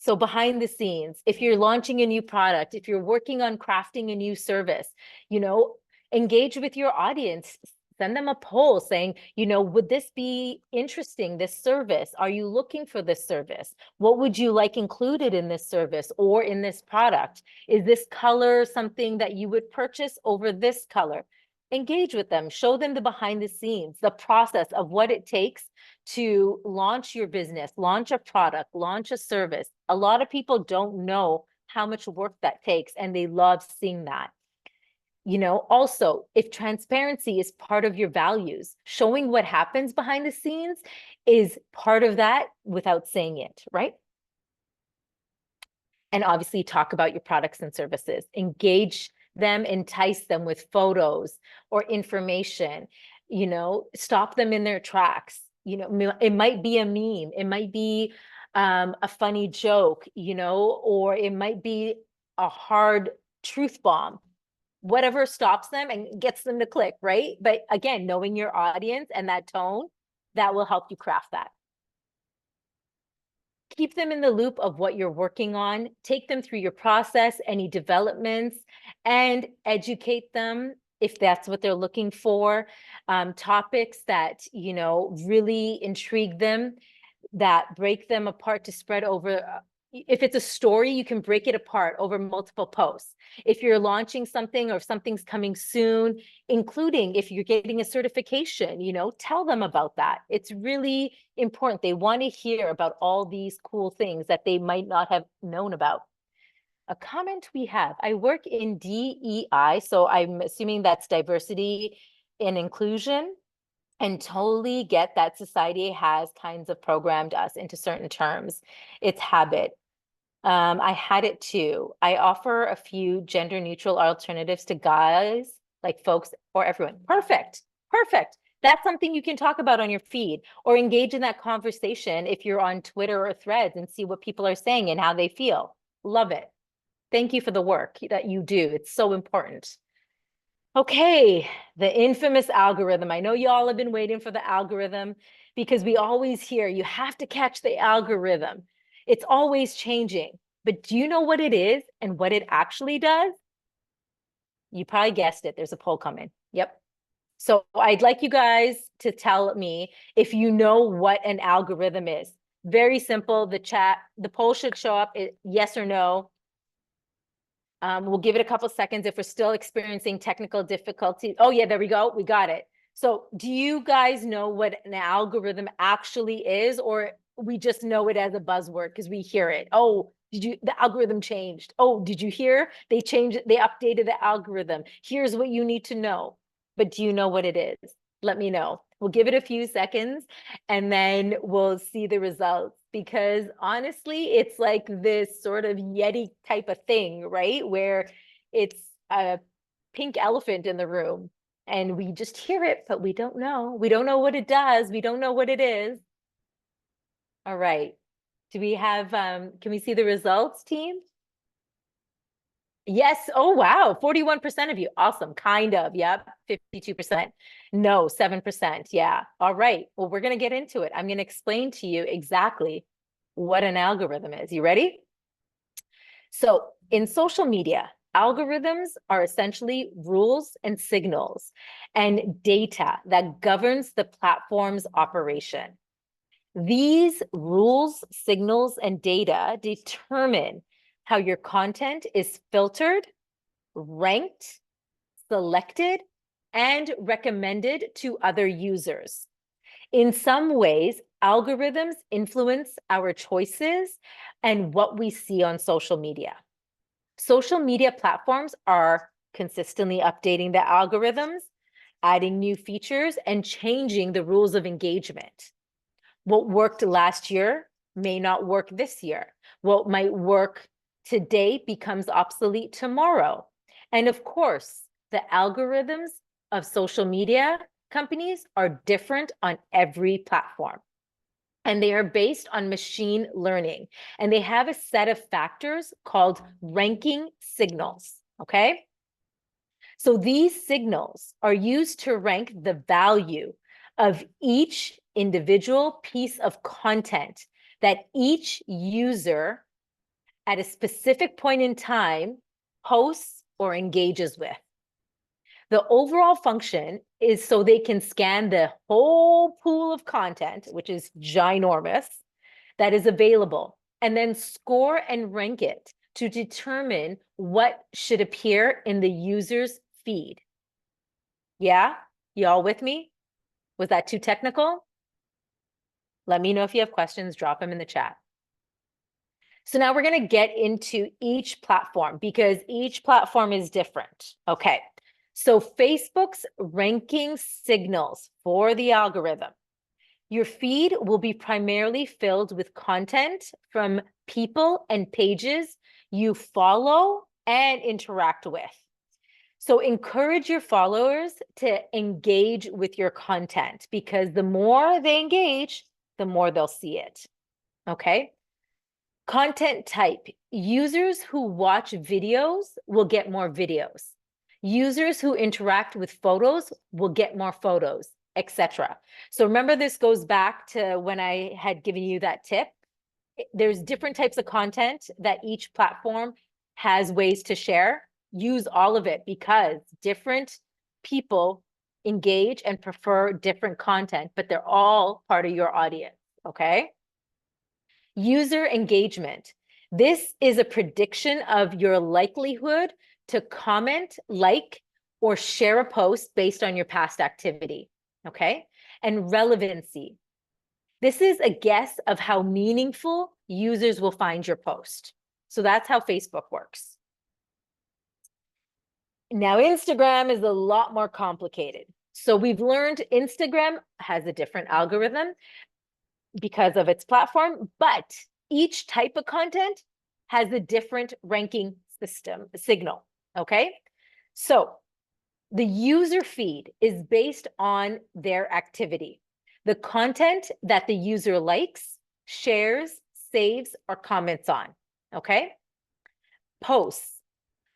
So behind the scenes, if you're launching a new product, if you're working on crafting a new service, you know, engage with your audience, send them a poll saying, you know, would this be interesting, this service? Are you looking for this service? What would you like included in this service or in this product? Is this color something that you would purchase over this color? Engage with them, show them the behind the scenes, the process of what it takes to launch your business, launch a product, launch a service. A lot of people don't know how much work that takes, and they love seeing that. You know, also, if transparency is part of your values, showing what happens behind the scenes is part of that without saying it, right? And obviously talk about your products and services, engage them, entice them with photos or information, you know, stop them in their tracks. You know, it might be a meme, it might be a funny joke, you know, or it might be a hard truth bomb, whatever stops them and gets them to click, right? But again, knowing your audience and that tone, that will help you craft that. Keep them in the loop of what you're working on, take them through your process, any developments, and educate them if that's what they're looking for. Topics that, you know, really intrigue them, that break them apart to spread over. If it's a story, you can break it apart over multiple posts. If you're launching something or if something's coming soon, including if you're getting a certification, you know, tell them about that. It's really important. They want to hear about all these cool things that they might not have known about. A comment we have, I work in DEI, so I'm assuming that's diversity and inclusion, and totally get that society has kinds of programmed us into certain terms. It's habit. I had it too. I offer a few gender neutral alternatives to guys, like folks, or everyone. Perfect. Perfect. That's something you can talk about on your feed or engage in that conversation if you're on Twitter or Threads and see what people are saying and how they feel. Love it. Thank you for the work that you do. It's so important. Okay, the infamous algorithm. I know y'all have been waiting for the algorithm because we always hear you have to catch the algorithm. It's always changing. But do you know what it is and what it actually does? You probably guessed it. There's a poll coming. Yep. So I'd like you guys to tell me if you know what an algorithm is. Very simple. The poll should show up yes or no. We'll give it a couple seconds if we're still experiencing technical difficulties. Oh yeah, there we go. We got it. So do you guys know what an algorithm actually is, or we just know it as a buzzword because we hear it? Oh, the algorithm changed. Oh, did you hear? They updated the algorithm. Here's what you need to know. But do you know what it is? Let me know. We'll give it a few seconds and then we'll see the results, because honestly, it's like this sort of Yeti type of thing, right? Where it's a pink elephant in the room and we just hear it, but we don't know. We don't know what it does. We don't know what it is. All right. Do we have, can we see the results, team? Yes. Oh, wow. 41% of you. Awesome. Kind of. Yep. 52%. No, 7%. Yeah. All right. Well, we're going to get into it. I'm going to explain to you exactly what an algorithm is. You ready? So in social media, algorithms are essentially rules and signals and data that governs the platform's operation. These rules, signals, and data determine how your content is filtered, ranked, selected, and recommended to other users. In some ways, algorithms influence our choices and what we see on social media. Social media platforms are consistently updating the algorithms, adding new features, and changing the rules of engagement. What worked last year may not work this year. What might work today becomes obsolete tomorrow. And of course, the algorithms of social media companies are different on every platform. And they are based on machine learning. And they have a set of factors called ranking signals, okay? So these signals are used to rank the value of each individual piece of content that each user at a specific point in time posts or engages with. The overall function is so they can scan the whole pool of content, which is ginormous, that is available, and then score and rank it to determine what should appear in the user's feed. Yeah? Y'all with me? Was that too technical? Let me know if you have questions, drop them in the chat. So now we're going to get into each platform because each platform is different. Okay. So Facebook's ranking signals for the algorithm. Your feed will be primarily filled with content from people and pages you follow and interact with. So encourage your followers to engage with your content because the more they engage, the more they'll see it. Okay. Content type. Users who watch videos will get more videos. Users who interact with photos will get more photos, etc. So remember, this goes back to when I had given you that tip. There's different types of content that each platform has ways to share. Use all of it because different people engage and prefer different content, but they're all part of your audience, okay? User engagement. This is a prediction of your likelihood to comment, like, or share a post based on your past activity, okay? And relevancy. This is a guess of how meaningful users will find your post. So that's how Facebook works. Now, Instagram is a lot more complicated. So we've learned Instagram has a different algorithm because of its platform, but each type of content has a different ranking signal, okay? So the user feed is based on their activity. The content that the user likes, shares, saves, or comments on, okay? Posts.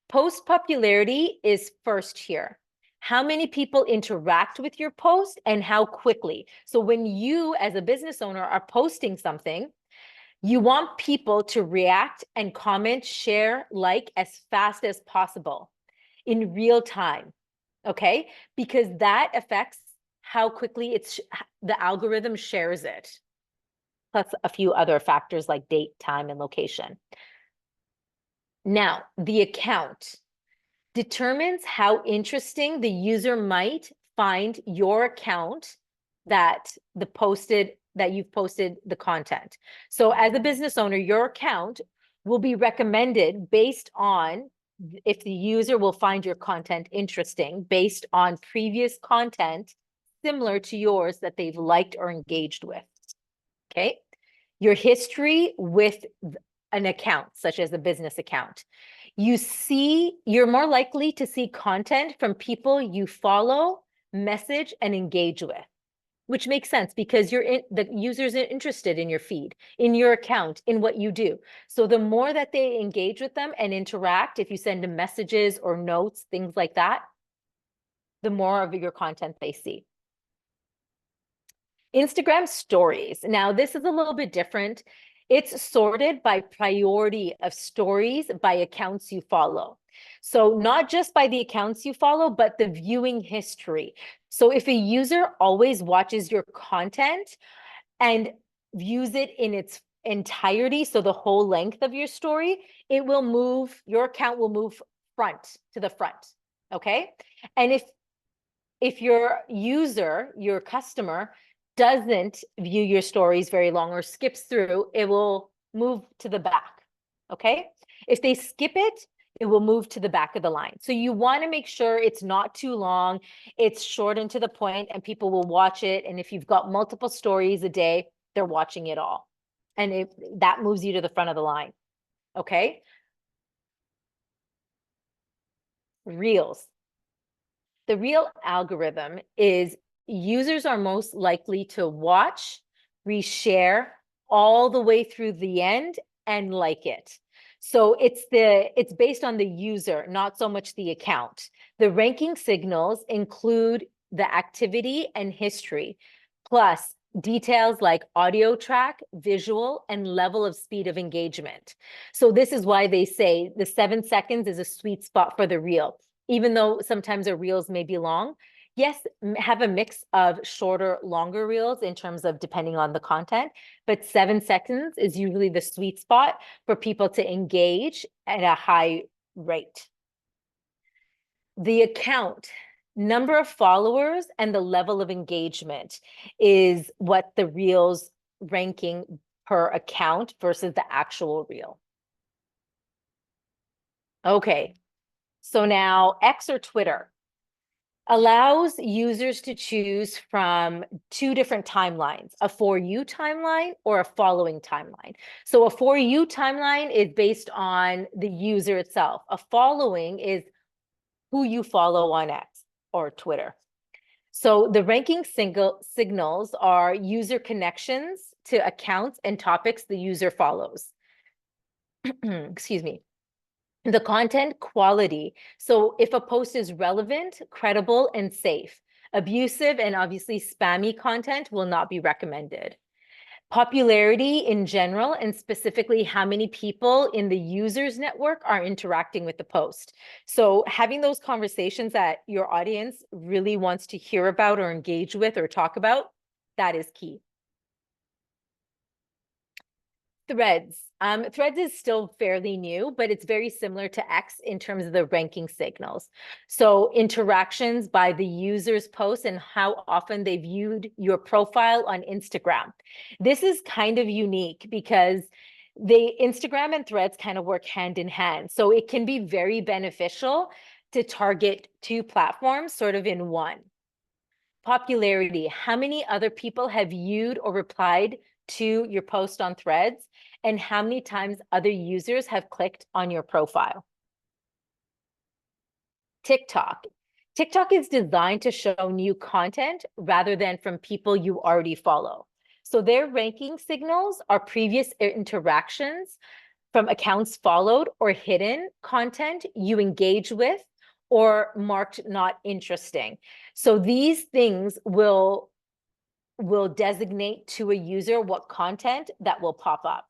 Post popularity is first here. How many people interact with your post and how quickly? So when you, as a business owner, are posting something, you want people to react and comment, share, like as fast as possible in real time, okay? Because that affects how quickly the algorithm shares it, plus a few other factors like date, time, and location. Now, the account determines how interesting the user might find your account that you've posted the content. So as a business owner, your account will be recommended based on if the user will find your content interesting based on previous content similar to yours that they've liked or engaged with. Okay. Your history with an account, such as a business account. You're more likely to see content from people you follow, message, and engage with. which makes sense because the users are interested in your feed, in your account, in what you do. So the more that they engage with them and interact, if you send them messages or notes, things like that, the more of your content they see. Instagram stories. Now, this is a little bit different. It's sorted by priority of stories by accounts you follow. So not just by the accounts you follow, but the viewing history. So if a user always watches your content and views it in its entirety, so the whole length of your story, it will move, your account will move front to the front, okay? And if your user, your customer, doesn't view your stories very long or skips through, it will move to the back, okay? If they skip it, it will move to the back of the line. So you want to make sure it's not too long, it's short and to the point, and people will watch it. And if you've got multiple stories a day, they're watching it all. And if that moves you to the front of the line, okay? Reels. The Reel algorithm is users are most likely to watch, reshare all the way through the end and like it. So it's based on the user, not so much the account. The ranking signals include the activity and history, plus details like audio track, visual, and level of speed of engagement. So this is why they say the 7 seconds is a sweet spot for the reel. Even though sometimes the reels may be long, yes, have a mix of shorter, longer reels in terms of depending on the content, but 7 seconds is usually the sweet spot for people to engage at a high rate. The account, number of followers, and the level of engagement is what the reels ranking per account versus the actual reel. Okay, so now X or Twitter allows users to choose from 2 different timelines, a For You timeline or a following timeline. So a For You timeline is based on the user itself. A following is who you follow on X or Twitter. So the ranking signals are user connections to accounts and topics the user follows. Excuse me. The content quality. So if a post is relevant, credible, and safe, abusive and obviously spammy content will not be recommended. Popularity in general, and specifically how many people in the users network are interacting with the post. So having those conversations that your audience really wants to hear about or engage with or talk about, that is key. Threads. Threads is still fairly new, but it's very similar to X in terms of the ranking signals. So interactions by the user's posts and how often they viewed your profile on Instagram. This is kind of unique because Instagram and Threads kind of work hand in hand. So it can be very beneficial to target 2 platforms sort of in one. Popularity. How many other people have viewed or replied to your post on Threads, and how many times other users have clicked on your profile. TikTok. TikTok is designed to show new content rather than from people you already follow. So their ranking signals are previous interactions from accounts followed or hidden content you engage with or marked not interesting. So these things will designate to a user what content that will pop up.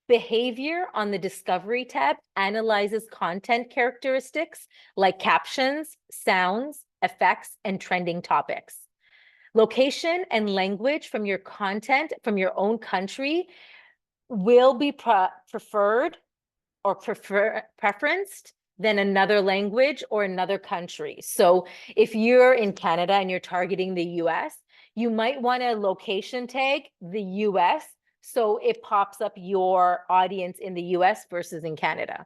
Behavior on the Discovery tab analyzes content characteristics like captions, sounds, effects, and trending topics. Location and language from your content from your own country will be preferred or preferenced than another language or another country. So if you're in Canada and you're targeting the US, you might want to location tag the US so it pops up your audience in the US versus in Canada.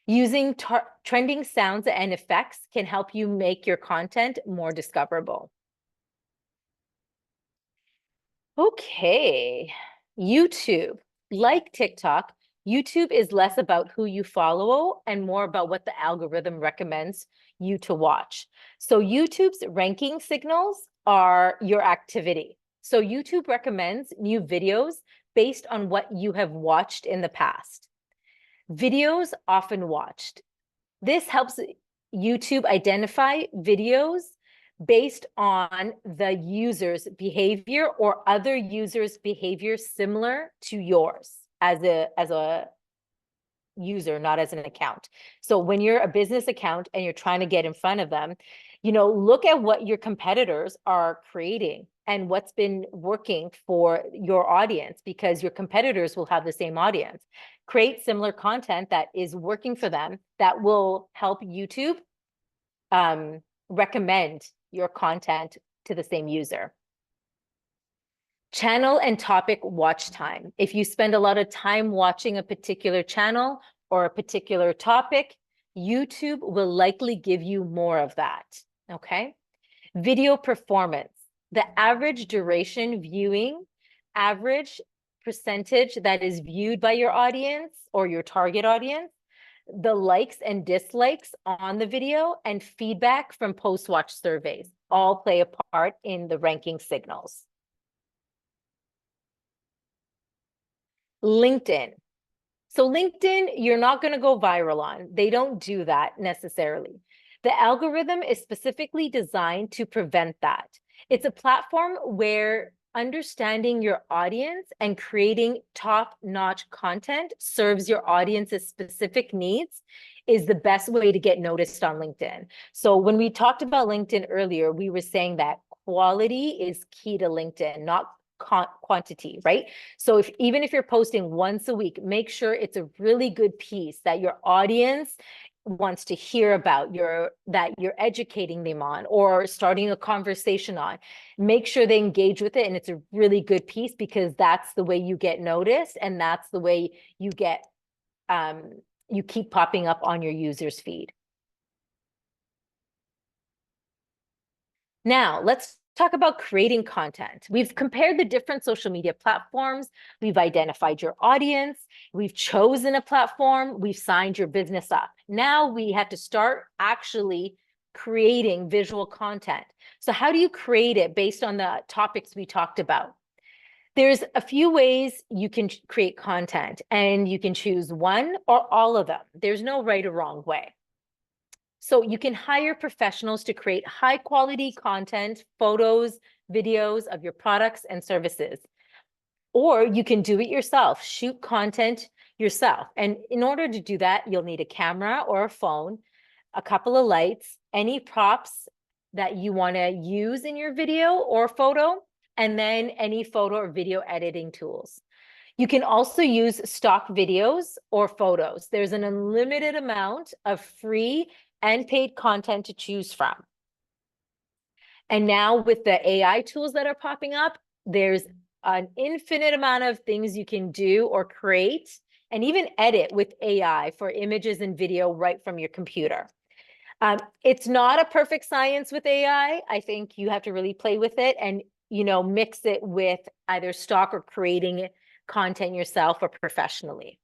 Using trending sounds and effects can help you make your content more discoverable. Okay, YouTube. Like TikTok, YouTube is less about who you follow and more about what the algorithm recommends you to watch. So YouTube's ranking signals are your activity. So YouTube recommends new videos based on what you have watched in the past. Videos often watched. This helps YouTube identify videos based on the user's behavior or other users' behavior similar to yours as a user, not as an account. So when you're a business account and you're trying to get in front of them, look at what your competitors are creating and what's been working for your audience, because your competitors will have the same audience. Create similar content that is working for them that will help YouTube recommend your content to the same user. Channel and topic watch time. If you spend a lot of time watching a particular channel or a particular topic, YouTube will likely give you more of that, okay? Video performance. The average duration viewing, average percentage that is viewed by your audience or your target audience, the likes and dislikes on the video, and feedback from post-watch surveys all play a part in the ranking signals. LinkedIn. So LinkedIn, you're not going to go viral on. They don't do that necessarily. The algorithm is specifically designed to prevent that. It's a platform where understanding your audience and creating top-notch content serves your audience's specific needs is the best way to get noticed on LinkedIn. So when we talked about LinkedIn earlier, we were saying that quality is key to LinkedIn, not quantity, right? So even if you're posting once a week, make sure it's a really good piece that your audience wants to hear about, that you're educating them on or starting a conversation on. Make sure they engage with it and it's a really good piece, because that's the way you get noticed and that's the way you get you keep popping up on your user's feed. Now, let's talk about creating content. We've compared the different social media platforms. We've identified your audience. We've chosen a platform. We've signed your business up. Now we have to start actually creating visual content. So how do you create it based on the topics we talked about? There's a few ways you can create content, and you can choose one or all of them. There's no right or wrong way. So you can hire professionals to create high quality content, photos, videos of your products and services. Or you can do it yourself, shoot content yourself. And in order to do that, you'll need a camera or a phone, a couple of lights, any props that you want to use in your video or photo, and then any photo or video editing tools. You can also use stock videos or photos. There's an unlimited amount of free and paid content to choose from. And now with the AI tools that are popping up, there's an infinite amount of things you can do or create and even edit with AI for images and video right from your computer. It's not a perfect science with AI. I think you have to really play with it and, mix it with either stock or creating content yourself or professionally.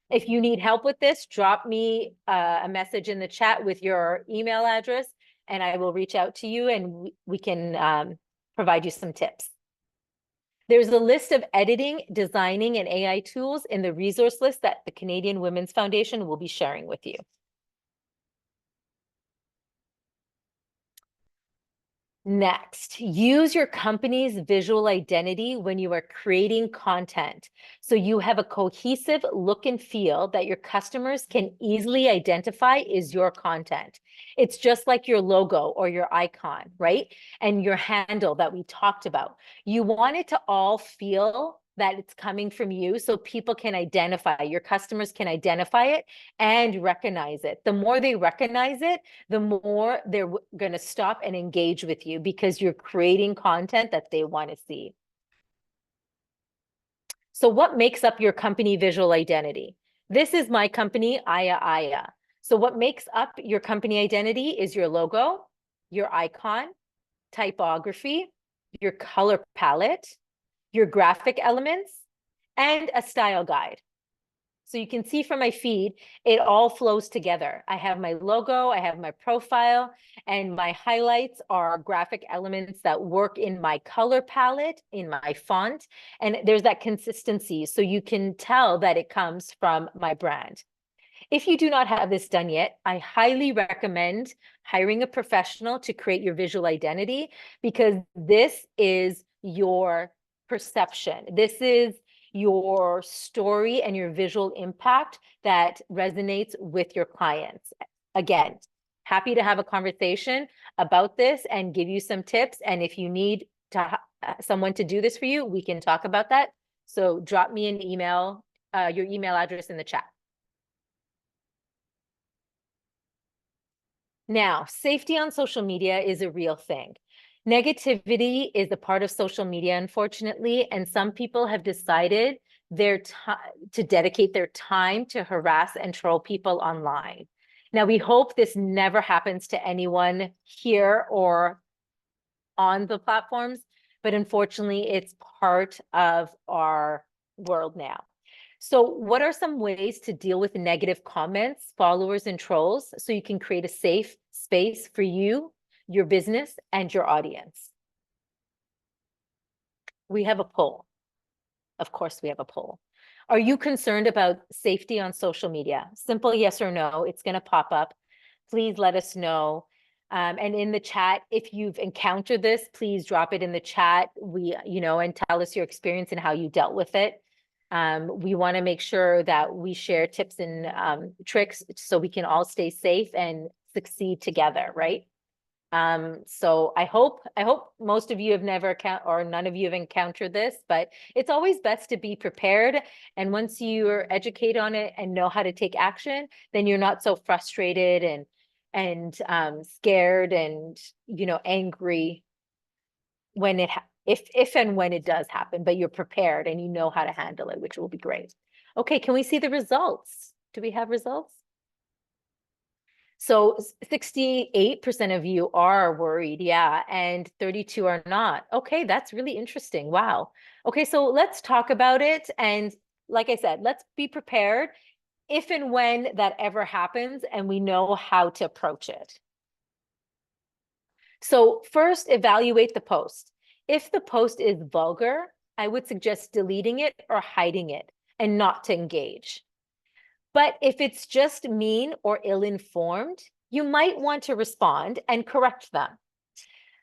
If you need help with this, drop me a message in the chat with your email address, and I will reach out to you and we can provide you some tips. There's a list of editing, designing, and AI tools in the resource list that the Canadian Women's Foundation will be sharing with you. Next, use your company's visual identity when you are creating content, so you have a cohesive look and feel that your customers can easily identify is your content. It's just like your logo or your icon, right? And your handle that we talked about. You want it to all feel that it's coming from you so people can identify, your customers can identify it and recognize it. The more they recognize it, the more they're going to stop and engage with you because you're creating content that they want to see. So what makes up your company visual identity? This is my company, Aiya. So what makes up your company identity is your logo, your icon, typography, your color palette, your graphic elements, and a style guide. So you can see from my feed, it all flows together. I have my logo, I have my profile, and my highlights are graphic elements that work in my color palette, in my font, and there's that consistency. So you can tell that it comes from my brand. If you do not have this done yet, I highly recommend hiring a professional to create your visual identity, because this is your perception. This is your story and your visual impact that resonates with your clients. Again, happy to have a conversation about this and give you some tips. And if you need to someone to do this for you, we can talk about that. So drop me an email, your email address in the chat. Now, safety on social media is a real thing. Negativity is a part of social media, unfortunately, and some people have decided to dedicate their time to harass and troll people online. Now, we hope this never happens to anyone here or on the platforms, but unfortunately, it's part of our world now. So what are some ways to deal with negative comments, followers, and trolls so you can create a safe space for you, your business, and your audience? We have a poll. Of course, we have a poll. Are you concerned about safety on social media? Simple yes or no. It's going to pop up. Please let us know. And in the chat, if you've encountered this, please drop it in the chat. And tell us your experience and how you dealt with it. We want to make sure that we share tips and tricks so we can all stay safe and succeed together, right? So I hope most of you have never or none of you have encountered this, but it's always best to be prepared. And once you're educated on it and know how to take action, then you're not so frustrated and scared and angry when if and when it does happen, but you're prepared and you know how to handle it, which will be great. Okay, can we see the results? Do we have results? So 68% of you are worried, yeah, and 32 are not. Okay, that's really interesting. Wow. Okay, so let's talk about it. And like I said, let's be prepared if and when that ever happens and we know how to approach it. So first, evaluate the post. If the post is vulgar, I would suggest deleting it or hiding it and not to engage. But if it's just mean or ill-informed, you might want to respond and correct them.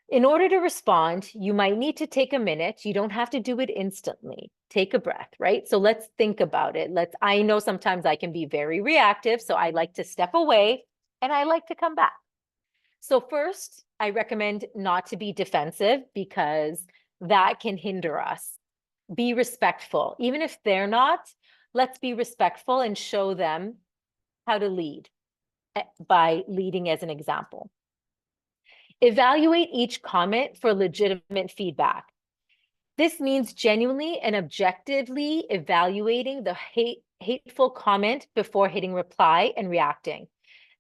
In order to respond, you might need to take a minute. You don't have to do it instantly. Take a breath, right? So let's think about it. I know sometimes I can be very reactive, so I like to step away and I like to come back. So first, I recommend not to be defensive because that can hinder us. Be respectful. Even if they're not, let's be respectful and show them how to lead by leading as an example. Evaluate each comment for legitimate feedback. This means genuinely and objectively evaluating the hateful comment before hitting reply and reacting.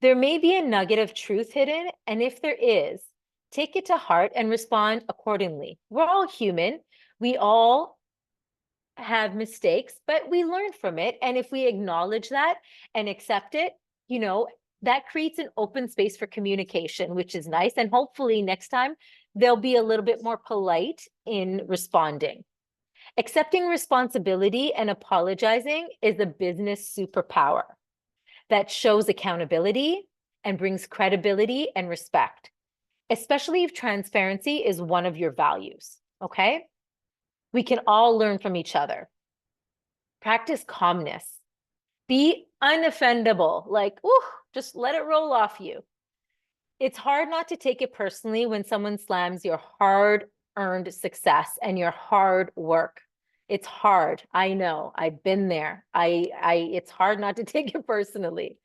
There may be a nugget of truth hidden, and if there is, take it to heart and respond accordingly. We're all human. We all have mistakes, but we learn from it. And if we acknowledge that and accept it, that creates an open space for communication, which is nice. And hopefully next time they'll be a little bit more polite in responding. Accepting responsibility and apologizing is a business superpower that shows accountability and brings credibility and respect, especially if transparency is one of your values, okay? We can all learn from each other. Practice calmness. Be unoffendable, just let it roll off you. It's hard not to take it personally when someone slams your hard-earned success and your hard work. It's hard. I know. I've been there. It's hard not to take it personally.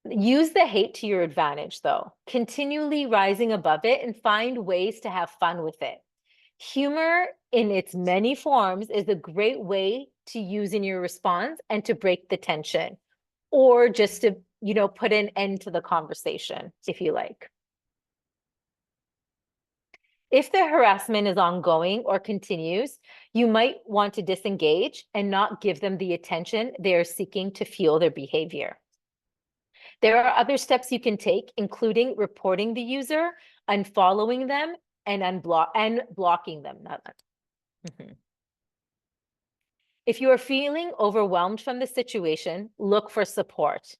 Use the hate to your advantage, though. Continually rising above it and find ways to have fun with it. Humor in its many forms is a great way to use in your response and to break the tension, or just to, put an end to the conversation, if you like. If the harassment is ongoing or continues, You might want to disengage and not give them the attention they are seeking to fuel their behavior. There are other steps you can take, including reporting the user, unfollowing them, and blocking them. If you are feeling overwhelmed from the situation, look for support.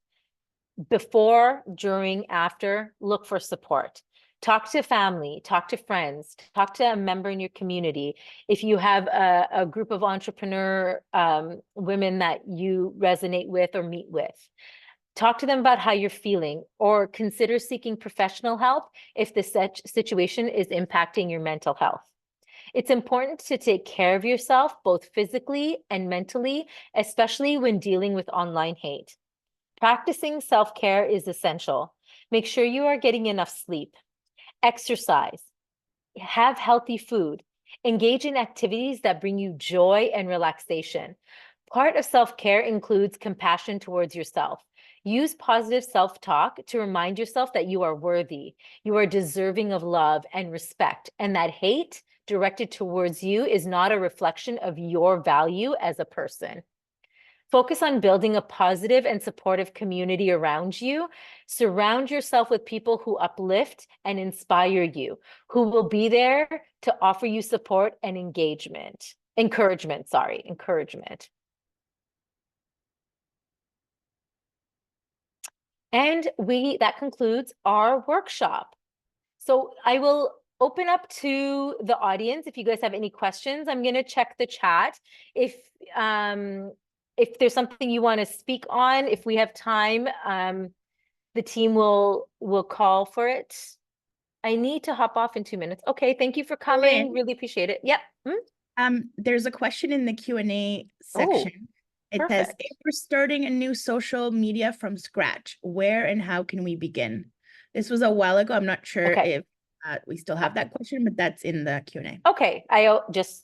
Before, during, after, look for support. Talk to family, talk to friends, talk to a member in your community. If you have a group of entrepreneur women that you resonate with or meet with, talk to them about how you're feeling, or consider seeking professional help if the situation is impacting your mental health. It's important to take care of yourself, both physically and mentally, especially when dealing with online hate. Practicing self-care is essential. Make sure you are getting enough sleep, exercise, have healthy food, engage in activities that bring you joy and relaxation. Part of self-care includes compassion towards yourself. Use positive self-talk to remind yourself that you are worthy, you are deserving of love and respect, and that hate directed towards you is not a reflection of your value as a person. Focus on building a positive and supportive community around you. Surround yourself with people who uplift and inspire you, who will be there to offer you support and encouragement. And that concludes our workshop. So I will open up to the audience. If you guys have any questions, I'm going to check the chat. If there's something you want to speak on, if we have time, the team will call for it. I need to hop off in 2 minutes. Okay, thank you for coming. Really appreciate it. Yep. There's a question in the Q&A section. It says, if we're starting a new social media from scratch, where and how can we begin? This was a while ago. I'm not sure if we still have that question, but that's in the Q&A. Okay,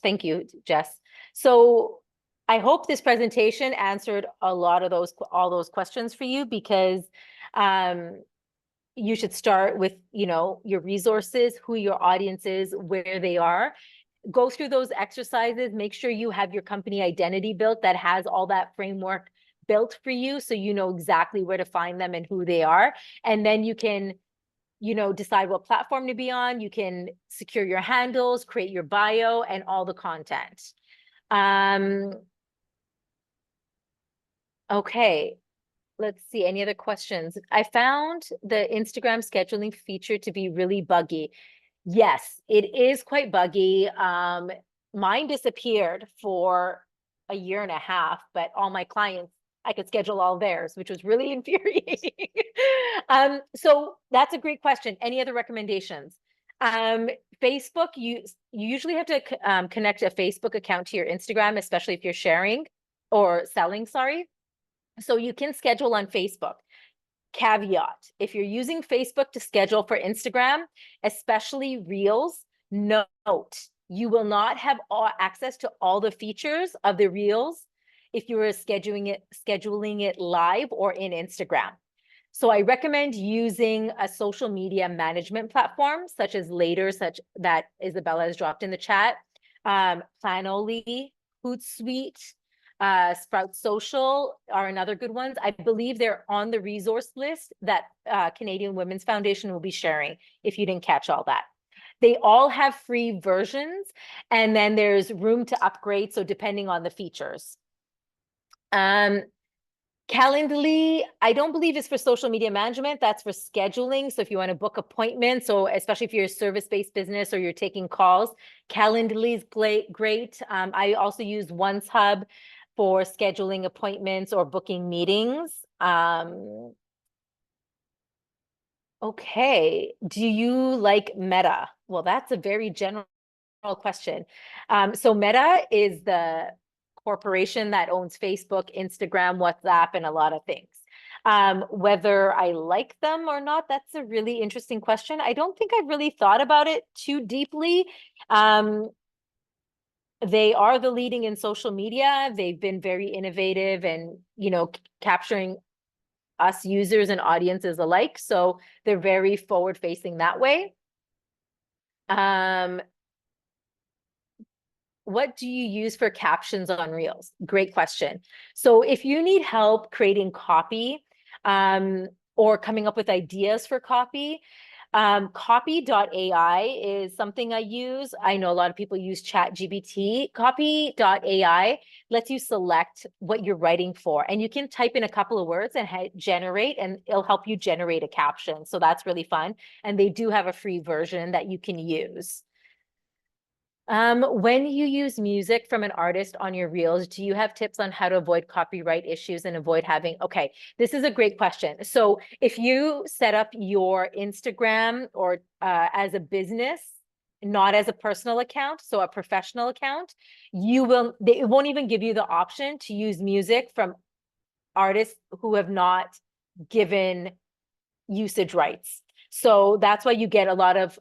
thank you, Jess. So I hope this presentation answered all those questions for you, because you should start with, your resources, who your audience is, where they are. Go through those exercises, make sure you have your company identity built that has all that framework built for you, so you know exactly where to find them and who they are. And then you can, decide what platform to be on. You can secure your handles, create your bio, and all the content. Okay, let's see, any other questions? I found the Instagram scheduling feature to be really buggy. Yes, it is quite buggy. Mine disappeared for a year and a half, but all my clients, I could schedule all theirs, which was really infuriating. So that's a great question. Any other recommendations? Facebook, you usually have to connect a Facebook account to your Instagram, especially if you're sharing or selling, sorry. So you can schedule on Facebook. Caveat, if you're using Facebook to schedule for Instagram, especially Reels, note, you will not have access to all the features of the Reels if you were scheduling it live or in Instagram. So I recommend using a social media management platform such as Later, that Isabella has dropped in the chat, Planoly, Hootsuite, Sprout Social are another good ones. I believe they're on the resource list that Canadian Women's Foundation will be sharing, if you didn't catch all that. They all have free versions, and then there's room to upgrade, so depending on the features. Calendly, I don't believe is for social media management. That's for scheduling. So if you want to book appointments, so especially if you're a service-based business or you're taking calls, Calendly is great. I also use OneHub for scheduling appointments or booking meetings. Okay, do you like Meta? Well, that's a very general question. So Meta is the corporation that owns Facebook, Instagram, WhatsApp, and a lot of things. Whether I like them or not, that's a really interesting question. I don't think I've really thought about it too deeply. They are the leading in social media. They've been very innovative and, capturing us users and audiences alike. So they're very forward facing that way. what do you use for captions on Reels? Great question. So if you need help creating copy, or coming up with ideas for copy, copy.ai is something I use. I know a lot of people use ChatGPT. Copy.ai lets you select what you're writing for, and you can type in a couple of words and generate, and it'll help you generate a caption. So that's really fun. And they do have a free version that you can use. When you use music from an artist on your Reels, do you have tips on how to avoid copyright issues and avoid having, okay, this is a great question. So if you set up your Instagram or as a business, not as a personal account, so a professional account, it won't even give you the option to use music from artists who have not given usage rights. So that's why you get a lot of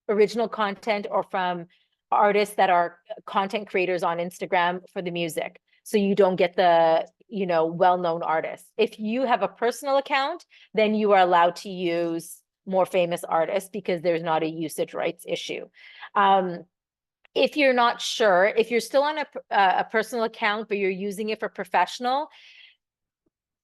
original content or from artists that are content creators on Instagram for the music. So you don't get the, well-known artists. If you have a personal account, then you are allowed to use more famous artists because there's not a usage rights issue. If you're not sure, if you're still on a personal account, but you're using it for professional,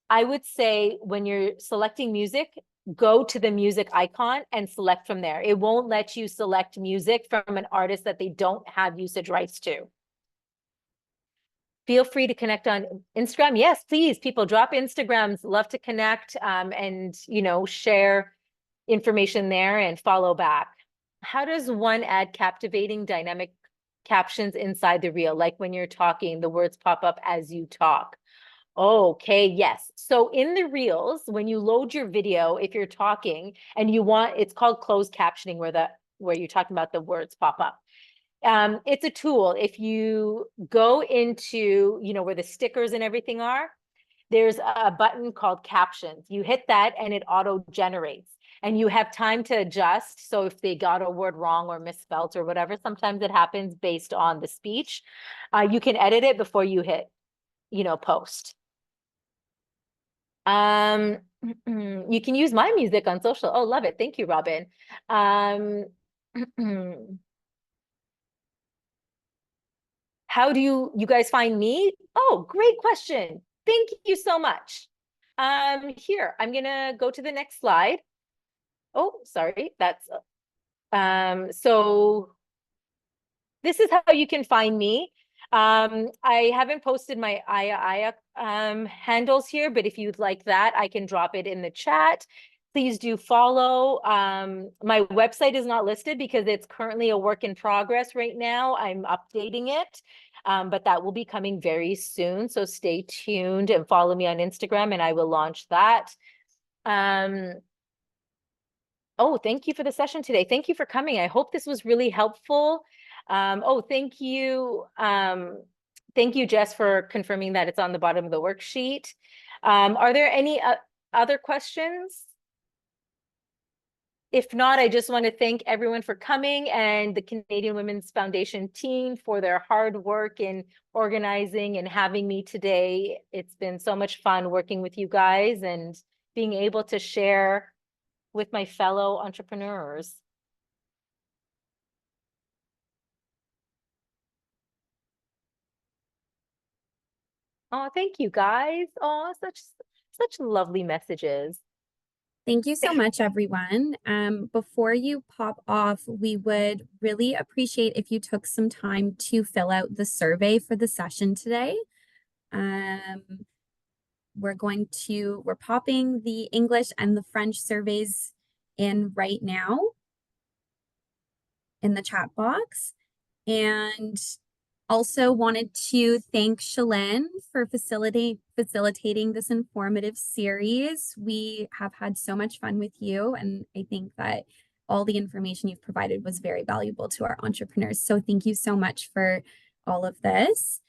I would say when you're selecting music, go to the music icon and select from there. It won't let you select music from an artist that they don't have usage rights to. Feel free to connect on Instagram. Yes, please, people, drop Instagrams. Love to connect and, share information there and follow back. How does one add captivating dynamic captions inside the reel? Like when you're talking, the words pop up as you talk. Okay, yes. So in the Reels, when you load your video, if you're talking and you want, it's called closed captioning, where you're talking about the words pop up. It's a tool. If you go into, where the stickers and everything are, there's a button called captions. You hit that and it auto generates. And you have time to adjust. So if they got a word wrong or misspelt or whatever, sometimes it happens based on the speech. You can edit it before you hit, post. You can use my music on social. Oh, love it. Thank you, Robin. How do you guys find me? Oh, great question. Thank you so much. Here, I'm gonna go to the next slide. Oh, sorry, that's so this is how you can find me. I haven't posted my Aiya handles here, but if you'd like that, I can drop it in the chat. Please do follow. My website is not listed because it's currently a work in progress right now. I'm updating it, but that will be coming very soon. So stay tuned and follow me on Instagram and I will launch that. Oh, thank you for the session today. Thank you for coming. I hope this was really helpful. Oh, thank you. Thank you, Jess, for confirming that it's on the bottom of the worksheet. Are there any other questions? If not, I just want to thank everyone for coming and the Canadian Women's Foundation team for their hard work in organizing and having me today. It's been so much fun working with you guys and being able to share with my fellow entrepreneurs. Oh, thank you guys. Oh, such lovely messages. Thank you so much, everyone. Before you pop off, we would really appreciate if you took some time to fill out the survey for the session today. We're popping the English and the French surveys in right now in the chat box. And also wanted to thank Shaleen for facilitating this informative series. We have had so much fun with you, and I think that all the information you've provided was very valuable to our entrepreneurs. So thank you so much for all of this.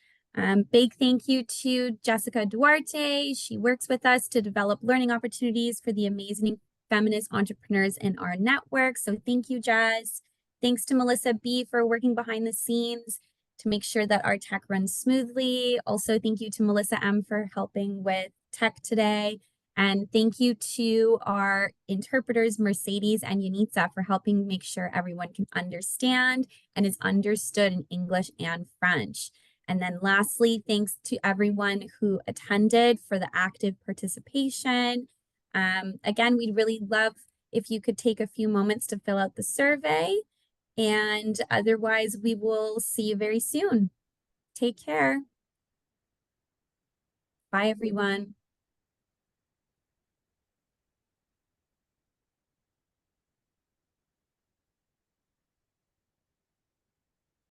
Big thank you to Jessica Duarte. She works with us to develop learning opportunities for the amazing feminist entrepreneurs in our network. So thank you, Jess. Thanks to Melissa B for working behind the scenes to make sure that our tech runs smoothly. Also, thank you to Melissa M for helping with tech today. And thank you to our interpreters, Mercedes and Unitza, for helping make sure everyone can understand and is understood in English and French. And then lastly, thanks to everyone who attended for the active participation. Again, we'd really love if you could take a few moments to fill out the survey. And otherwise, we will see you very soon. Take care. Bye, everyone.